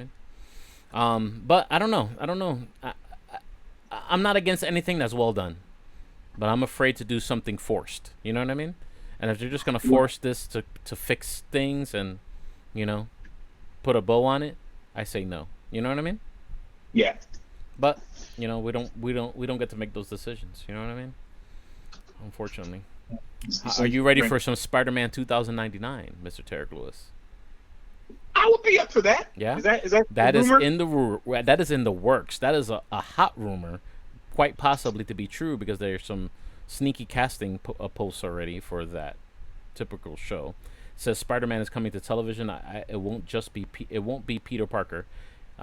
I mean? But I don't know. I'm not against anything that's well done, but I'm afraid to do something forced. You know what I mean? And if they're just gonna force this to fix things and, you know, put a bow on it, I say no. You know what I mean? Yeah. But you know, we don't get to make those decisions. You know what I mean? Unfortunately. Are you ready for some Spider-Man 2099, Mr. Tarik Lewis? I would be up for that. Yeah, is that that is rumor? that is in the works. That is a hot rumor, quite possibly to be true because there's some sneaky casting posts already for that typical show. It says Spider-Man is coming to television. It won't be Peter Parker.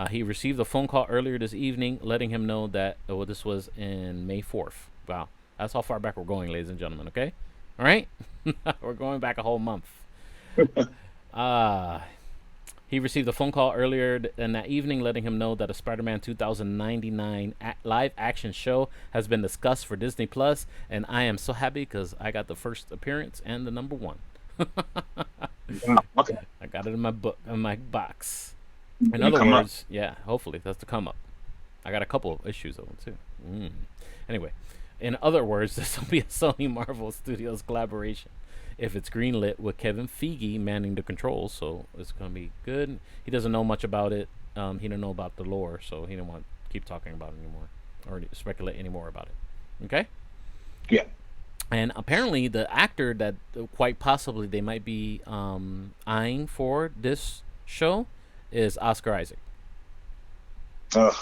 He received a phone call earlier this evening, letting him know that this was in May 4th. Wow, that's how far back we're going, ladies and gentlemen. Okay, all right, we're going back a whole month. He received a phone call earlier in that evening letting him know that a Spider-Man 2099 live action show has been discussed for Disney Plus, and I am so happy because I got the first appearance and the number one. Okay. I got it in my box. In other words, hopefully that's the come up. I got a couple of issues of them too. Anyway, in other words, this will be a Sony Marvel Studios collaboration. If it's greenlit with Kevin Feige manning the controls, so it's gonna be good. He doesn't know much about it. He don't know about the lore, so he don't want to keep talking about it anymore or speculate anymore about it. Okay. Yeah. And apparently, the actor that quite possibly they might be eyeing for this show is Oscar Isaac.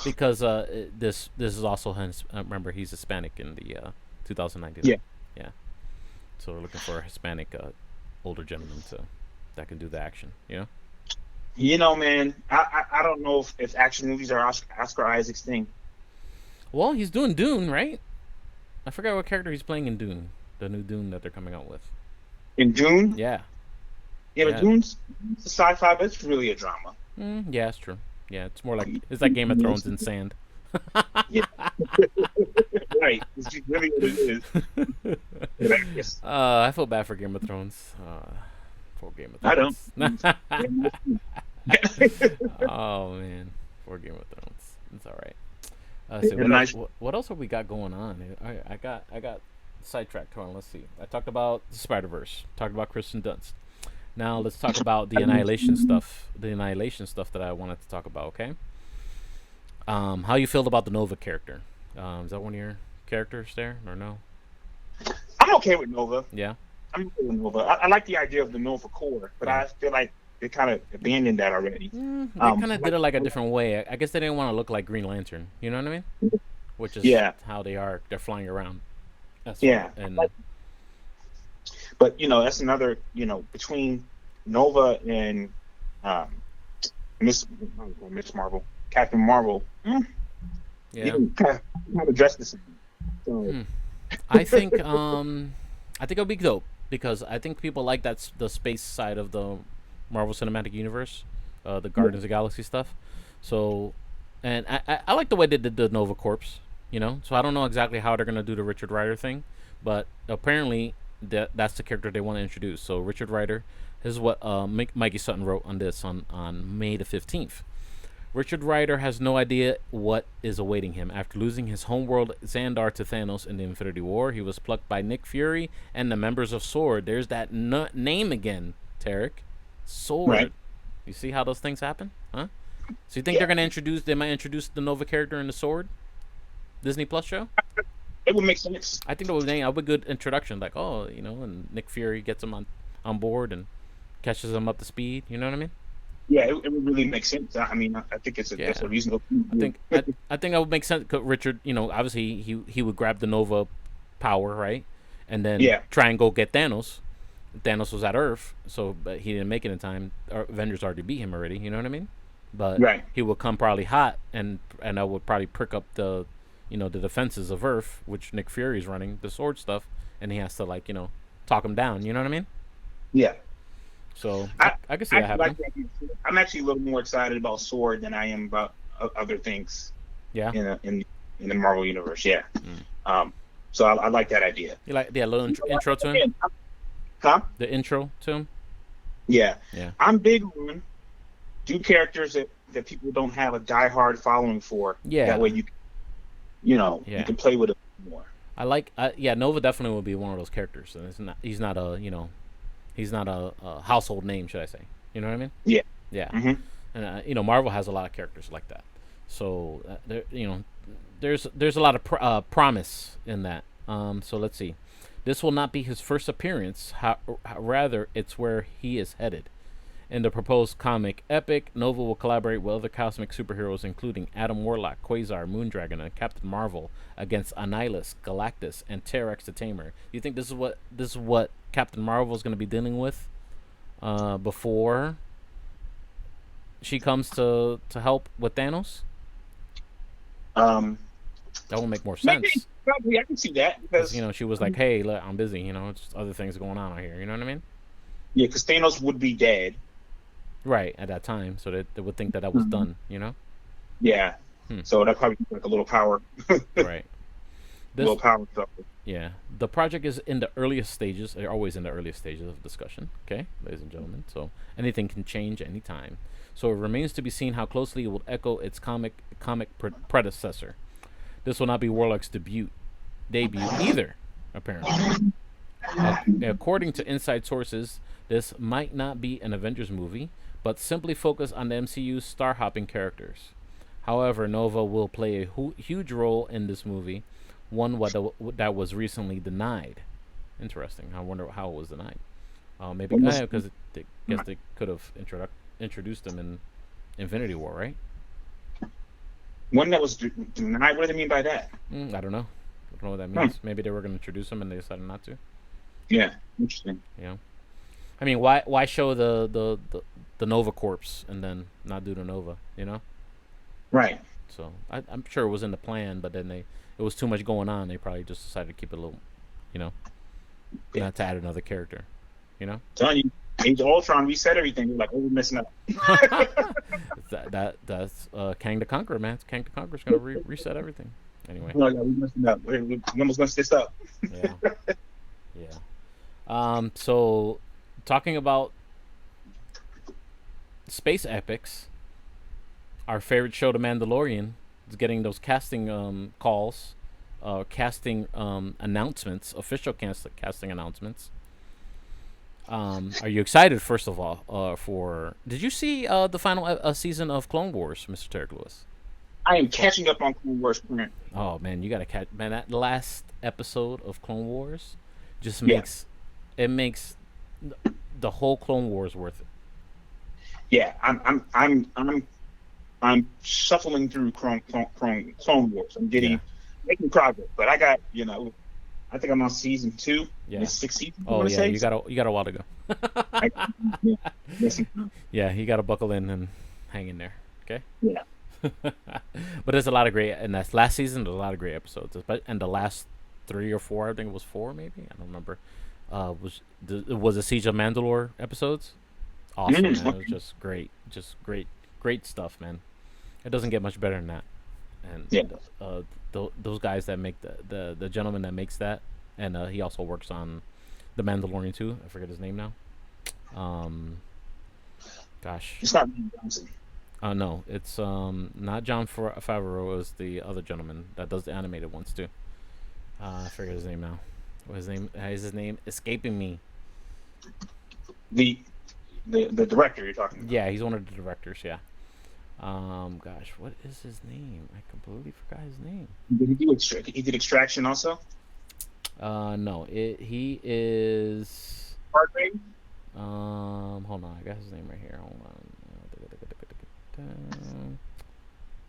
Because this is also remember he's Hispanic in the 2019. Yeah. So we're looking for a Hispanic older gentleman that can do the action. You know. You know, man, I don't know if action movies are Oscar Isaac's thing. Well, he's doing Dune, right? I forgot what character he's playing in Dune, the new Dune that they're coming out with. In Dune? Yeah. Yeah, but Dune's a sci-fi, but it's really a drama. Yeah, it's true. Yeah, it's more like Game of Thrones in sand. Yeah. Right. It's really what it is. I feel bad for Game of Thrones. Poor Game of Thrones. I don't. Oh man, poor Game of Thrones. It's all right. So what else have we got going on? I got sidetracked. Hold on, let's see. I talked about the Spider-Verse. Talked about Kristen Dunst. Now let's talk about the Annihilation stuff. The Annihilation stuff that I wanted to talk about. Okay. How you feel about the Nova character? Is that one of your characters there or no? I'm okay with Nova. Yeah. I'm okay with Nova. I like the idea of the Nova Corps, but I feel like they kind of abandoned that already. They kind of did it like a different way. I guess they didn't want to look like Green Lantern. You know what I mean? Which is how they are. They're flying around. That's and but that's another. Between Nova and Miss Marvel, Captain Marvel. Yeah. Kind of dressed the same. So. I think it'll be dope because I think people like the space side of the Marvel Cinematic Universe, the Guardians of the Galaxy stuff. So, and I like the way they did the Nova Corps, So I don't know exactly how they're gonna do the Richard Rider thing, but apparently that's the character they want to introduce. So Richard Rider, this is what Mikey Sutton wrote on this on May the 15th. Richard Rider has no idea what is awaiting him. After losing his homeworld Xandar to Thanos in the Infinity War, he was plucked by Nick Fury and the members of S.W.O.R.D. There's that name again, Tarik. S.W.O.R.D. Right. You see how those things happen? Huh? So you think they might introduce the Nova character in the S.W.O.R.D. Disney Plus show? It would make sense. I think that would be a good introduction. Like, and Nick Fury gets him on board and catches him up to speed. You know what I mean? Yeah, it would really make sense. I mean, I think it's a reasonable. I think that would make sense. 'Cause Richard, obviously he would grab the Nova power, right, and then try and go get Thanos. Thanos was at Earth, but he didn't make it in time. Avengers already beat him already. You know what I mean? but Right. he would come probably hot, and that would probably prick up the, the defenses of Earth, which Nick Fury's running the S.W.O.R D stuff, and he has to like talk him down. You know what I mean? Yeah. So I I can see that actually like happening. that. I'm actually a little more excited about S.W.O.R D than I am about other things Yeah. in the Marvel universe. Yeah. Mm. So I like that idea. You like the little intro to him? Again, huh? The intro to him? Yeah. Yeah. I'm big on do characters that people don't have a diehard following for. Yeah. That way you can play with it more. I like. Nova definitely would be one of those characters, and he's not a he's not a household name, should I say? You know what I mean? Yeah. Yeah. Mm-hmm. And Marvel has a lot of characters like that. So there's a lot of promise in that. So let's see. This will not be his first appearance. Rather, it's where he is headed. In the proposed comic epic, Nova will collaborate with other cosmic superheroes, including Adam Warlock, Quasar, Moondragon, and Captain Marvel, against Annihilus, Galactus, and T-Rex the Tamer. You think this is what Captain Marvel is going to be dealing with before she comes to help with Thanos? That will make more sense. Maybe, probably, I can see that because she was like, "Hey, look, I'm busy. It's just other things going on out here." You know what I mean? Yeah, because Thanos would be dead. Right, at that time, so they would think that was done, Yeah. So that probably like a little power. Right. Little power stuff. Yeah. The project is in the earliest stages. They're always in the earliest stages of discussion. Okay, ladies and gentlemen. So anything can change anytime. So it remains to be seen how closely it will echo its comic predecessor. This will not be Warlock's debut either, apparently. According to inside sources, this might not be an Avengers movie, but simply focus on the MCU's star-hopping characters. However, Nova will play a huge role in this movie, one that was recently denied. Interesting. I wonder how it was denied. Maybe because I guess they could have introduced them in Infinity War, right? One that was denied. What do they mean by that? I don't know. I don't know what that means. Maybe they were going to introduce them and they decided not to. Yeah, interesting. Yeah. I mean, why show the Nova corpse and then not do the Nova? Right. So I'm sure it was in the plan, but then it was too much going on. They probably just decided to keep it a little, not to add another character. Telling you, Age of Ultron reset everything. You're like, oh, we're messing up. That's Kang the Conqueror, man. Kang the Conqueror's gonna reset everything. Anyway. Oh, yeah, we're messing up. We're almost gonna stitch up. Yeah. Yeah. So, talking about space epics, our favorite show, The Mandalorian, is getting those casting calls, casting announcements, official casting announcements. Are you excited, first of all, for... Did you see the final season of Clone Wars, Mr. Tarik Lewis? I am catching up on Clone Wars currently. Oh, man, you got to catch... Man, that last episode of Clone Wars just makes... It makes the whole Clone Wars worth it. Yeah, I'm shuffling through Clone Wars. I'm making progress, but I got I think I'm on season 2. Yeah, it's 6 seasons. Oh yeah, you got a while to go. Yeah, you got to buckle in and hang in there. Okay. Yeah. But there's a lot of great, and that's last season. There's a lot of great episodes, and the last 3 or 4, I think it was 4, maybe, I don't remember. Was the Siege of Mandalore episodes? Awesome, man. It was just great stuff, man. It doesn't get much better than that. And those guys that make the gentleman that makes that, and he also works on the Mandalorian too. I forget his name now. Gosh. It's not Johnson. No, it's not John Favreau. It's the other gentleman that does the animated ones too. I forget his name now. Is his name escaping me? The director you're talking about. Yeah, he's one of the directors. Yeah. Gosh, what is his name? I completely forgot his name. He did Extraction also. No, he is. Hargrave. Hold on, I got his name right here. Hold on.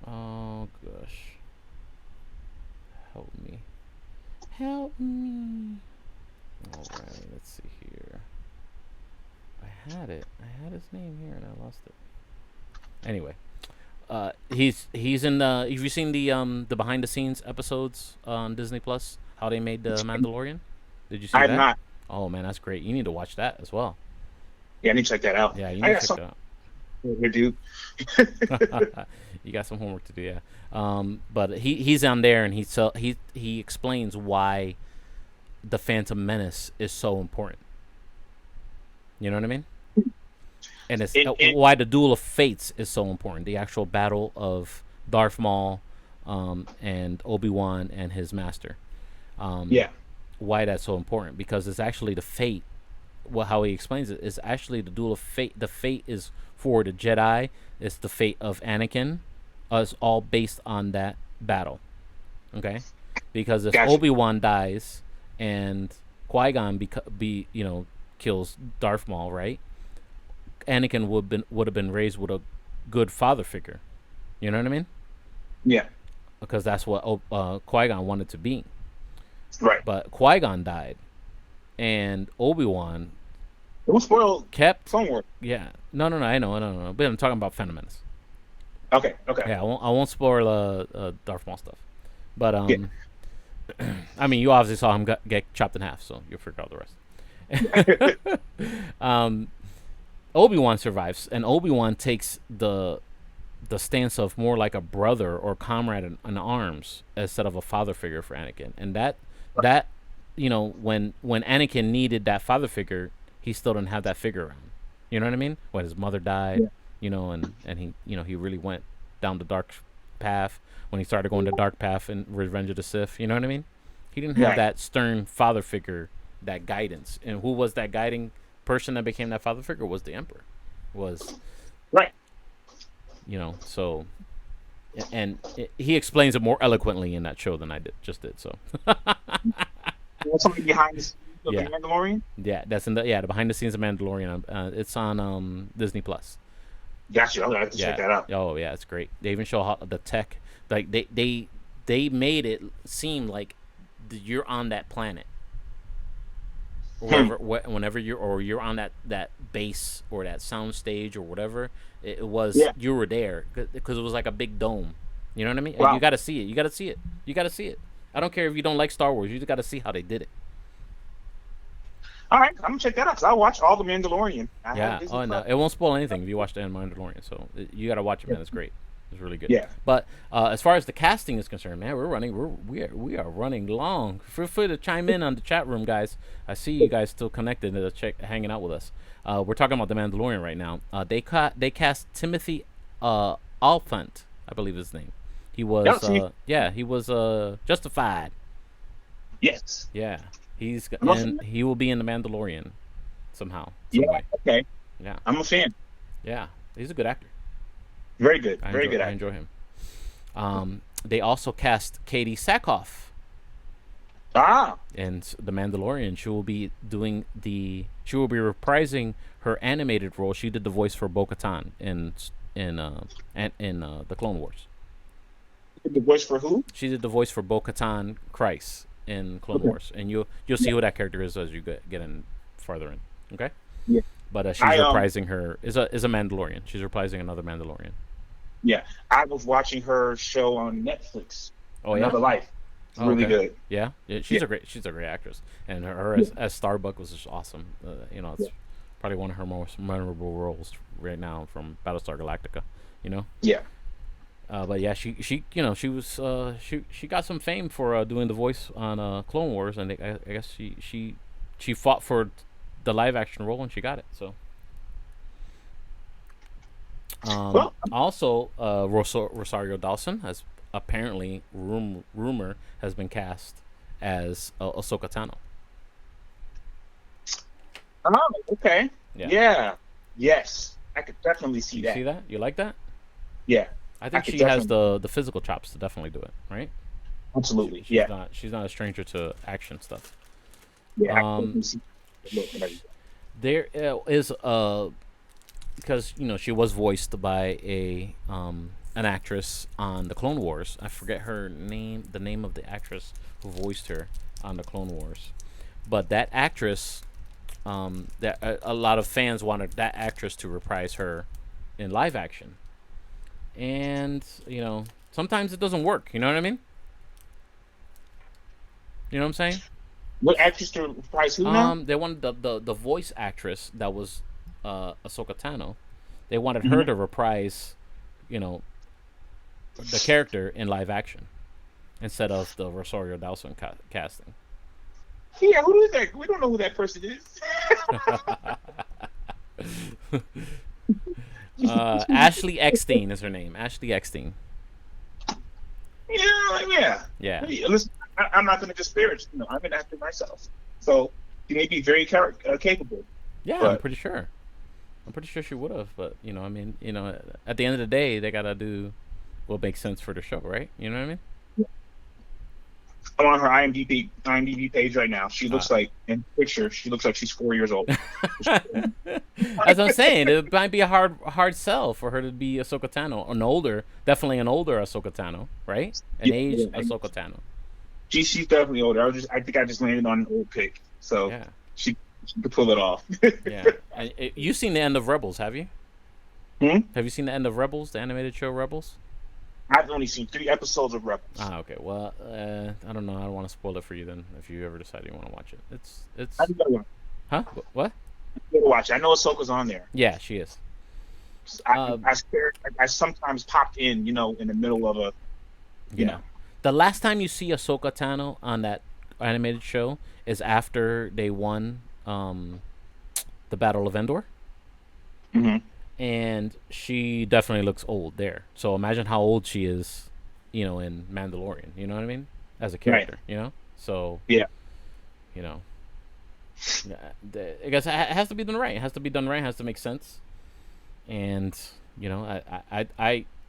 Oh gosh, help me. All right, let's see here. I had his name here and I lost it. Anyway, He's in the. Have you seen the behind the scenes episodes on Disney Plus? How they made the Mandalorian? Did you see I have that? not. Oh man, that's great. You need to watch that as well. Yeah, I need to check that out. Yeah, you I need got to check something that here, dude. out. You got some homework to do, yeah. But he's on there and he explains why the Phantom Menace is so important. You know what I mean? And it's why the Duel of Fates is so important. The actual battle of Darth Maul and Obi-Wan and his master. Yeah. Why that's so important? Because it's actually the fate. Well, how he explains it is actually the Duel of Fate. The fate is for the Jedi. It's the fate of Anakin. It's all based on that battle. Okay, because if Gotcha. Obi-Wan dies and Qui-Gon kills Darth Maul, right? Anakin would have been raised with a good father figure. You know what I mean? Yeah. Because that's what Qui-Gon wanted to be. Right. But Qui-Gon died, and Obi-Wan It was spoiled. kept. Clone Wars. Yeah. No. I know. But I'm talking about Phantom Menace. Okay. Yeah, I won't spoil Darth Maul stuff. But Yeah. I mean, you obviously saw him get chopped in half, so you'll figure out the rest. Obi-Wan survives, and Obi-Wan takes the stance of more like a brother or comrade in arms instead of a father figure for Anakin. And that when Anakin needed that father figure, he still didn't have that figure around. You know what I mean? When his mother died, and he he really went down the dark path when he started going the dark path in Revenge of the Sith. You know what I mean? He didn't have that stern father figure, that guidance. And who was that guiding person that became that father figure? Was the Emperor. Right. So, and he explains it more eloquently in that show than I just did. So, Something behind the scenes of the Mandalorian. Yeah, that's in the behind the scenes of Mandalorian. It's on Disney Plus. Gotcha. I'm gonna have to check that out. Oh yeah, it's great. They even show how the tech, like they made it seem like you're on that planet. Whenever you're on that base or that sound stage or whatever, it was you were there because it was like a big dome. You know what I mean? Wow. You got to see it. You got to see it. You got to see it. I don't care if you don't like Star Wars. You just got to see how they did it. All right, I'm gonna check that out because I watch all the Mandalorian. No, it won't spoil anything if you watch the Mandalorian. So you got to watch it, man. It's great. It's really good. Yeah. But as far as the casting is concerned, man, we are running long. Feel free to chime in on the chat room, guys. I see you guys still connected hanging out with us. We're talking about the Mandalorian right now. They cast Timothy Olyphant, I believe his name. He was he was Justified. Yes. Yeah. He will be in the Mandalorian somehow. Way. Okay. Yeah. I'm a fan. Yeah. He's a good actor. Very good. I enjoy him. They also cast Katie Sackhoff. And the Mandalorian. She will be reprising her animated role. She did the voice for Bo-Katan in the Clone Wars. The voice for who? She did the voice for Bo-Katan Kryze in Clone Wars, and you'll see who that character is as you get in farther in. Okay. Yeah. But she's reprising her is a Mandalorian. She's reprising another Mandalorian. Yeah, I was watching her show on Netflix. Oh yeah, Another Life. It's really good. Yeah, she's a great actress, and her as Starbuck was just awesome. It's probably one of her most memorable roles right now from Battlestar Galactica. Yeah. But yeah, she was she got some fame for doing the voice on Clone Wars, and I guess she fought for the live action role and she got it. So also Rosario Dawson has apparently rumor has been cast as Ahsoka Tano. Oh, okay. Yeah. Yes, I could definitely see that. See that? You like that? Yeah. I think she has the physical chops to definitely do it, right? Absolutely. She's not a stranger to action stuff. Yeah. There is because she was voiced by an actress on the Clone Wars. I forget her name, the name of the actress who voiced her on the Clone Wars. But that actress, that a lot of fans wanted that actress to reprise her in live action. and sometimes it doesn't work. You know what I mean? You know what I'm saying? What actress to reprise who now? They wanted the voice actress that was Ahsoka Tano. They wanted her Mm-hmm. to reprise, the character in live action instead of the Rosario Dawson casting. Yeah, who is that? We don't know who that person is. Ashley Eckstein is her name. Ashley Eckstein. Yeah. Yeah. Hey, listen, I'm not going to disparage. I'm an actor myself, so she may be very capable. Yeah, but I'm pretty sure. She would have, but at the end of the day, they gotta do what makes sense for the show, right? You know what I mean? I'm on her IMDb page right now. She looks like in the picture. She looks like she's 4 years old. As I'm saying, it might be a hard sell for her to be Ahsoka Tano, definitely an older Ahsoka Tano, right? Aged Ahsoka Tano. She's definitely older. I think I just landed on an old pick, so yeah, she could pull it off. Yeah, and you've seen the end of Rebels, have you? Have you seen the end of Rebels, the animated show Rebels? I've only seen 3 episodes of Rebels. Okay. Well, I don't know. I don't want to spoil it for you then. If you ever decide you want to watch it, it's. I gotta watch. Huh? What? I gotta watch. I know Ahsoka's on there. Yeah, she is. I sometimes popped in, in the middle of a. You know. The last time you see Ahsoka Tano on that animated show is after they won the Battle of Endor. Mm-hmm. And she definitely looks old there. So imagine how old she is, in Mandalorian. You know what I mean? As a character, right. So yeah, I guess it has to be done right. It has to be done right. It has to make sense. And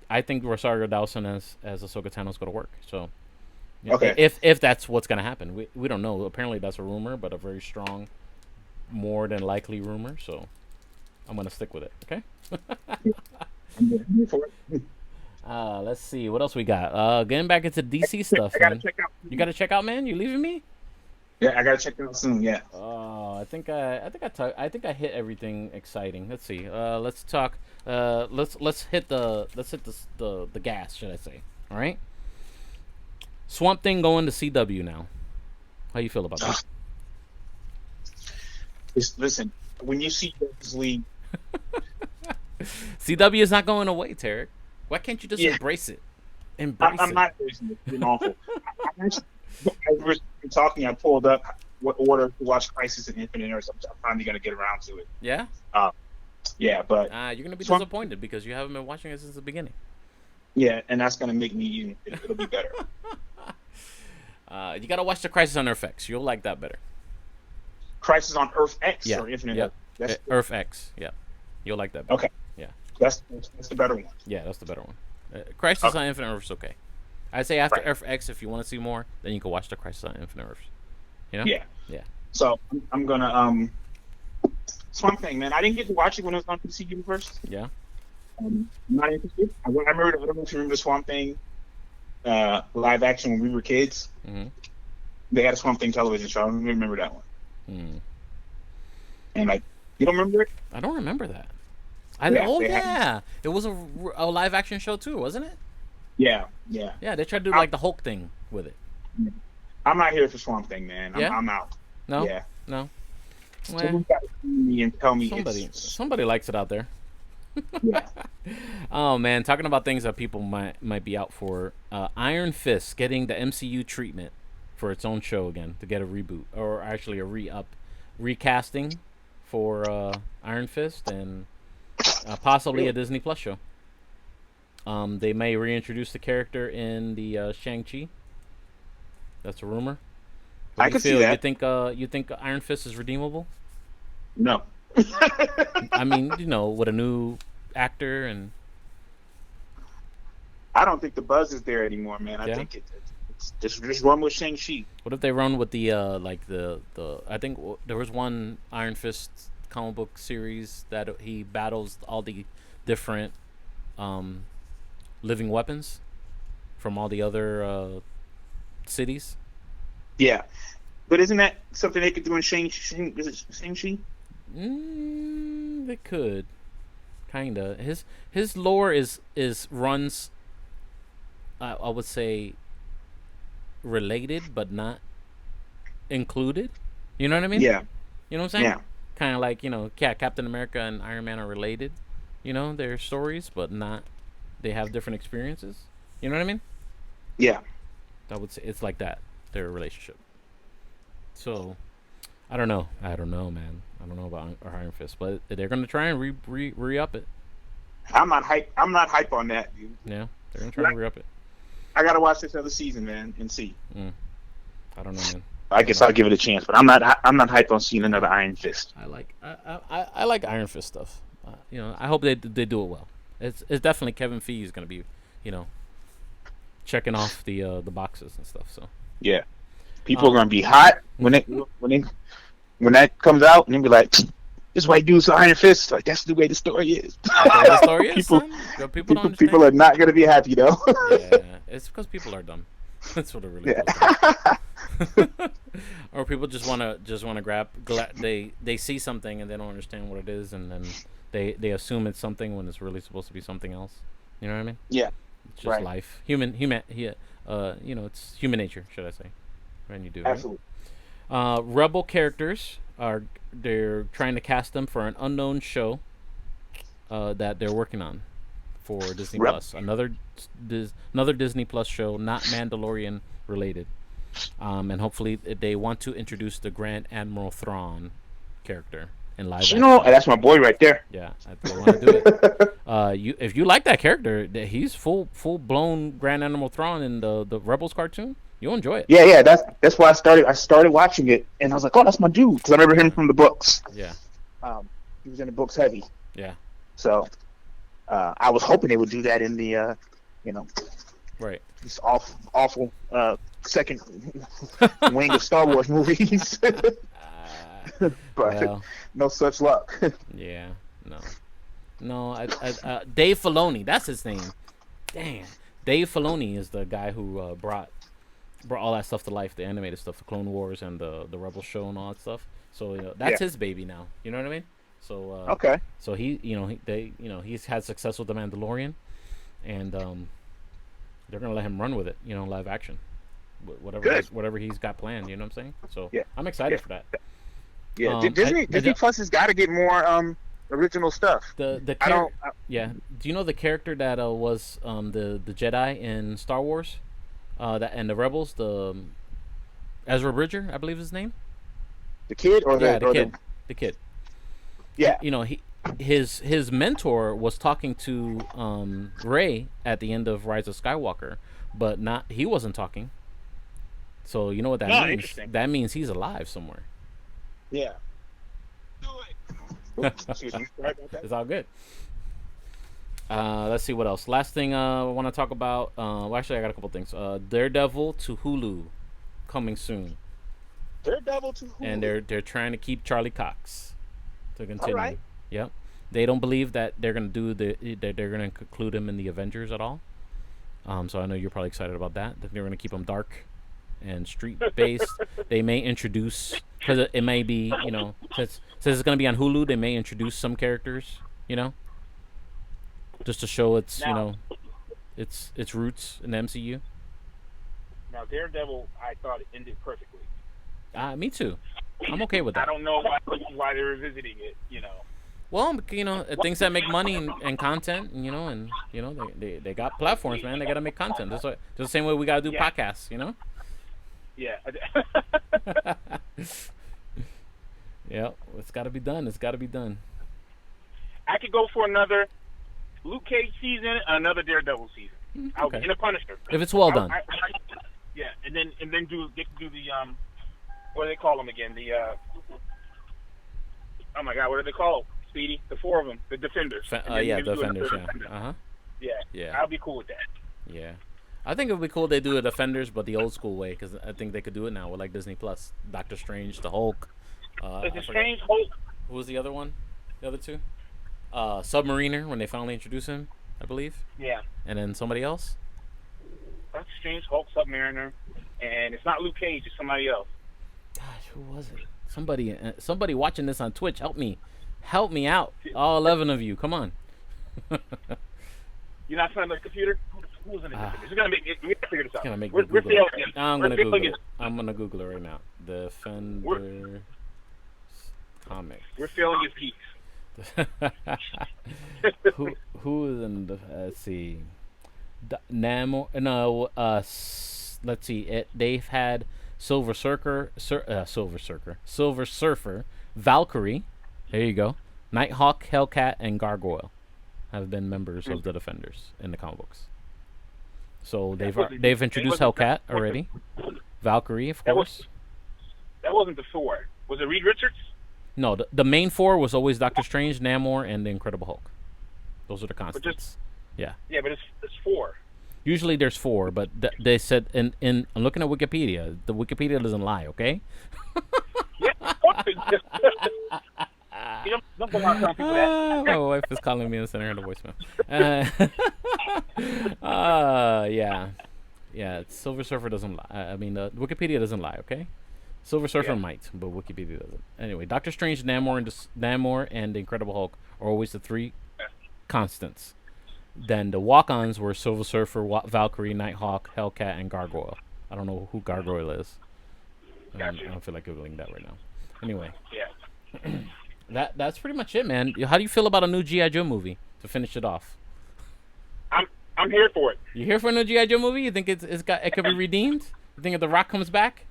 I think Rosario Dawson as Ahsoka Tano is going to work. So okay, if that's what's going to happen, we don't know. Apparently that's a rumor, but a very strong, more than likely rumor. So I'm going to stick with it. Okay. Let's see what else we got. Getting back into DC stuff, man. You gotta check out, man. You leaving me? Yeah, I gotta check it out soon. Yeah. I think I hit everything exciting. Let's see. Let's talk. Let's hit the gas, should I say? All right. Swamp Thing going to CW now. How you feel about that? Listen, when you see Justice League. CW is not going away, Tarik. Why can't you just embrace it? I'm not embracing it. It's been awful. As we were talking, I pulled up what order to watch Crisis and Infinite Earths. I'm finally going to get around to it. Yeah? Yeah, but... you're going to be disappointed because you haven't been watching it since the beginning. Yeah, and that's going to make me... It'll be better. You got to watch the Crisis on Earth X. You'll like that better. Crisis on Earth X or Infinite Earth? Earth X, yeah. You'll like that better. Okay. Yeah. That's the better one. Yeah, that's the better one. Crisis on Infinite Earths, okay. I'd say after Earth X, if you want to see more, then you can watch the Crisis on Infinite Earths. You know? Yeah. Yeah. So I'm gonna Swamp Thing, man. I didn't get to watch it when it was on PC Universe. Yeah. I'm not interested. I remember. I don't know if you remember Swamp Thing live action when we were kids. Mm-hmm. They had a Swamp Thing television show. I remember that one. Mm. And you don't remember it? I don't remember that. It was a live action show too, wasn't it? Yeah. Yeah, they tried to do like the Hulk thing with it. I'm not here for Swamp Thing, man. I'm out. No. Yeah. No. Someone got to me and tell me somebody likes it out there. Yeah. Oh man, talking about things that people might be out for. Iron Fist getting the MCU treatment for its own show again to get a reboot, or actually a recasting for Iron Fist, and possibly a Disney Plus show. They may reintroduce the character in the Shang-Chi. That's a rumor. I can see that. You think Iron Fist is redeemable? No. I mean, with a new actor and. I don't think the buzz is there anymore, man. I think it's just run with Shang-Chi. What if they run with the I think there was one Iron Fist comic book series that he battles all the different living weapons from all the other cities. Yeah, but isn't that something they could do in Shang-Chi? They could, kinda. His lore is runs. I would say related, but not included. You know what I mean? Yeah. You know what I'm saying? Yeah. Kind of like, Captain America and Iron Man are related. Their stories, but not. They have different experiences. You know what I mean? Yeah. I would say it's like that. Their relationship. So, I don't know. I don't know, man. I don't know about Iron Fist, but they're gonna try and re up it. I'm not hype on that, dude. Yeah, they're gonna try and re up it. I gotta watch this other season, man, and see. I don't know, man. I guess I'll give it a chance, but I'm not hyped on seeing another Iron Fist. I like Iron Fist stuff. I hope they do it well. It's definitely Kevin Feige is gonna be, checking off the boxes and stuff. So yeah, people are gonna be hot when that comes out, and they'll be like, "This white dude's Iron Fist." Like, that's the way the story is. The story is, people are not gonna be happy though. Yeah, it's because people are dumb. That's what it really is. Or people just wanna grab. They see something and they don't understand what it is, and then they assume it's something when it's really supposed to be something else. You know what I mean? Yeah. It's just life. It's human nature, should I say? When you do, absolutely. Right? Rebel characters they're trying to cast them for an unknown show that they're working on for Disney Plus. Another Disney Plus show, not Mandalorian related. And hopefully they want to introduce the Grand Admiral Thrawn character in live action. That's my boy right there. Yeah, they want to do it. If you like that character, he's full blown Grand Admiral Thrawn in the Rebels cartoon. You'll enjoy it. Yeah. That's why I started watching it, and I was like, oh, that's my dude, because I remember him from the books. Yeah. He was in the books heavy. Yeah. So, I was hoping they would do that in the, right. This awful second wing of Star Wars movies. But no such luck. Yeah, no. Dave Filoni, that's his name. Damn, Dave Filoni is the guy who brought all that stuff to life, the animated stuff, the Clone Wars and the Rebel show and all that stuff. So that's his baby now. You know what I mean? So okay. So he's had success with the Mandalorian, and they're gonna let him run with it. Live action, whatever he's got planned. You know what I'm saying? So I'm excited for that. Yeah, Disney Plus has got to get more original stuff. Do you know the character that was the Jedi in Star Wars, and the Rebels, the Ezra Bridger, I believe his name. The kid or the kid. Yeah. His mentor was talking to Rey at the end of Rise of Skywalker, but he wasn't talking. So you know what that means? Interesting. That means he's alive somewhere. Yeah. Excuse me. Sorry about that. It's all good. Let's see what else. Last thing I want to talk about. Actually, I got a couple things. Daredevil to Hulu, coming soon. Daredevil to Hulu. And they're trying to keep Charlie Cox to continue. All right. Yep. They don't believe that they're gonna they're gonna include him in the Avengers at all. So I know you're probably excited about that. They're gonna keep him dark and street based. They may introduce, because it may be, since it's going to be on Hulu, they may introduce some characters, just to show its its roots in the MCU. Now Daredevil, I thought it ended perfectly. Me too. I'm okay with that. I don't know why they're revisiting it. Well, things that make money and content, they got platforms, man. They got to make content. Just the same way we got to do podcasts, Yeah. Yeah, it's got to be done. I could go for another Luke Cage season, another Daredevil season. Okay. In a Punisher. If it's well done. And then do the what do they call them again? The oh my God, what do they call them? Speedy, the four of them, the Defenders. The Defenders. Yeah. I'll be cool with that. Yeah. I think it would be cool if they do the Defenders, but the old school way, because I think they could do it now with like Disney Plus. Doctor Strange, the Hulk. Strange Hulk. Who was the other one? The other two? Submariner, when they finally introduce him, I believe. Yeah. And then somebody else? Doctor Strange, Hulk, Submariner, and it's not Luke Cage, it's somebody else. Gosh, who was it? Somebody watching this on Twitch, help me out. All 11 of you, come on. You're not trying to the computer? Who's in the Defenders? It's gonna make. We have to figure this out. Gonna make we're Google failing. it. I'm gonna Google it. I'm gonna Google it right now. Defender comics. We're failing as geeks. who is in the? Let's see. Namor. No. Let's see. They've had Silver Surfer, Valkyrie. There you go. Nighthawk, Hellcat, and Gargoyle have been members of the Defenders in the comic books. So they've introduced Hellcat already. Valkyrie, of course. That wasn't the Thor. Was it Reed Richards? No, the main four was always Doctor Strange, Namor, and the Incredible Hulk. Those are the constants. Yeah, but it's four. Usually there's four, but they said in I'm looking at Wikipedia. The Wikipedia doesn't lie, okay? Yeah. Don't go around telling people that. My wife is calling me and sending her the voicemail. Yeah. Silver Surfer doesn't lie. I mean, Wikipedia doesn't lie, okay? Silver Surfer might, but Wikipedia doesn't. Anyway, Doctor Strange, Namor, and the Incredible Hulk are always the three constants. Then the walk-ons were Silver Surfer, Valkyrie, Nighthawk, Hellcat, and Gargoyle. I don't know who Gargoyle is. Gotcha. I don't feel like googling that right now. Anyway. Yeah. That's pretty much it, man. How do you feel about a new G.I. Joe movie to finish it off? I'm here for it. You here for a new G.I. Joe movie? You think it could be redeemed? You think if The Rock comes back?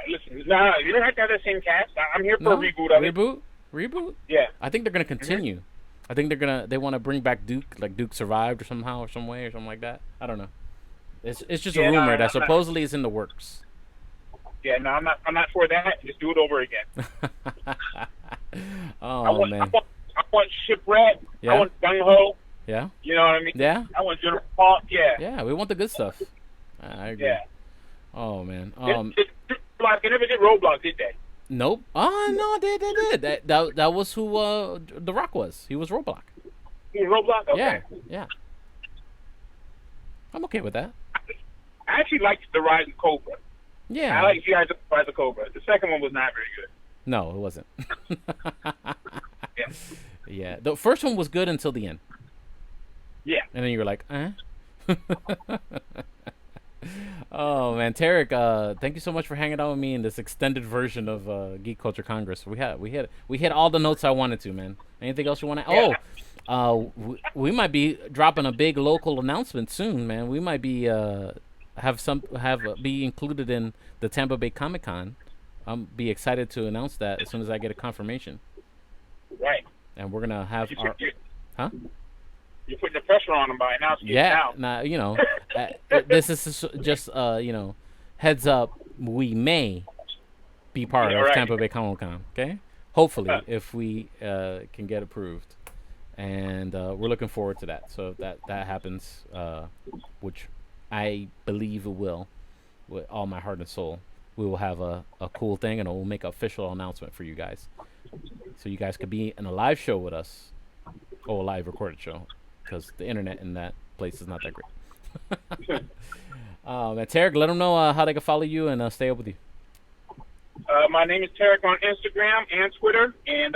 Listen, no, you don't have to have that same cast. I'm here for a reboot of it. Reboot? Yeah. I think they're gonna continue. I think they want to bring back Duke, like Duke survived or somehow or some way or something like that. I don't know. It's just a rumor that supposedly is in the works. Yeah, no, I'm not for that. Just do it over again. Man. I want Shipwreck. Yeah. I want Gung Ho. Yeah. You know what I mean? Yeah. I want General Hawk. Yeah. Yeah, we want the good stuff. I agree. Yeah. Oh man. They never did Roadblock, did they? Nope. Oh no, they did. That was who The Rock was. He was Roadblock. He was Roadblock. Okay. Yeah. I'm okay with that. I actually liked The Rise of Cobra. Yeah. I like G.I. Joe Rise of Cobra. The second one was not very good. No, it wasn't. Yeah. Yeah. The first one was good until the end. Yeah. And then you were like, Oh man, Tarik, thank you so much for hanging out with me in this extended version of Geek Culture Congress. We hit all the notes I wanted to, man. Anything else you want to? Yeah. We might be dropping a big local announcement soon, man. We might be be included in the Tampa Bay Comic-Con. Be excited to announce that as soon as I get a confirmation. Right. And we're gonna have You're putting the pressure on them by announcing it now. Nah, you know, this is just heads up. We may be part of Tampa Bay Comic-Con. Okay, hopefully, if we can get approved, and we're looking forward to that. So if that happens, which I believe it will, with all my heart and soul, we will have a cool thing, and we'll make an official announcement for you guys, so you guys could be in a live show with us, or a live recorded show. Because the internet in that place is not that great. Tarik, let them know how they can follow you and stay up with you. My name is Tarik on Instagram and Twitter, and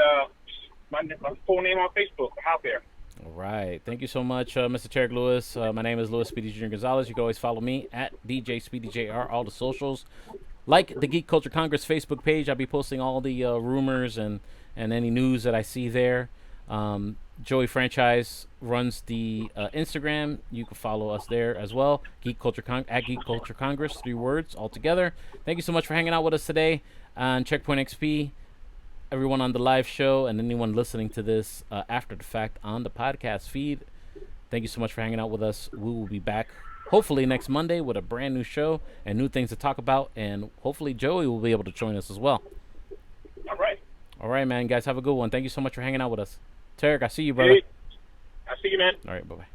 my full name on Facebook. Out there. All right. Thank you so much, Mr. Tarik Lewis. My name is Louis Speedy Jr. Gonzalez. You can always follow me at DJ Speedy JR, all the socials. Like the Geek Culture Congress Facebook page. I'll be posting all the rumors and any news that I see there. Joey Franchise runs the Instagram. You can follow us there as well. Geek Culture at Geek Culture Congress, 3 words all together. Thank you so much for hanging out with us today on Checkpoint XP. Everyone on the live show and anyone listening to this after the fact on the podcast feed. Thank you so much for hanging out with us. We will be back hopefully next Monday with a brand new show and new things to talk about. And hopefully Joey will be able to join us as well. All right. All right, man. Guys, have a good one. Thank you so much for hanging out with us. Tarik, I see you, brother. I see you, man. All right, bye-bye.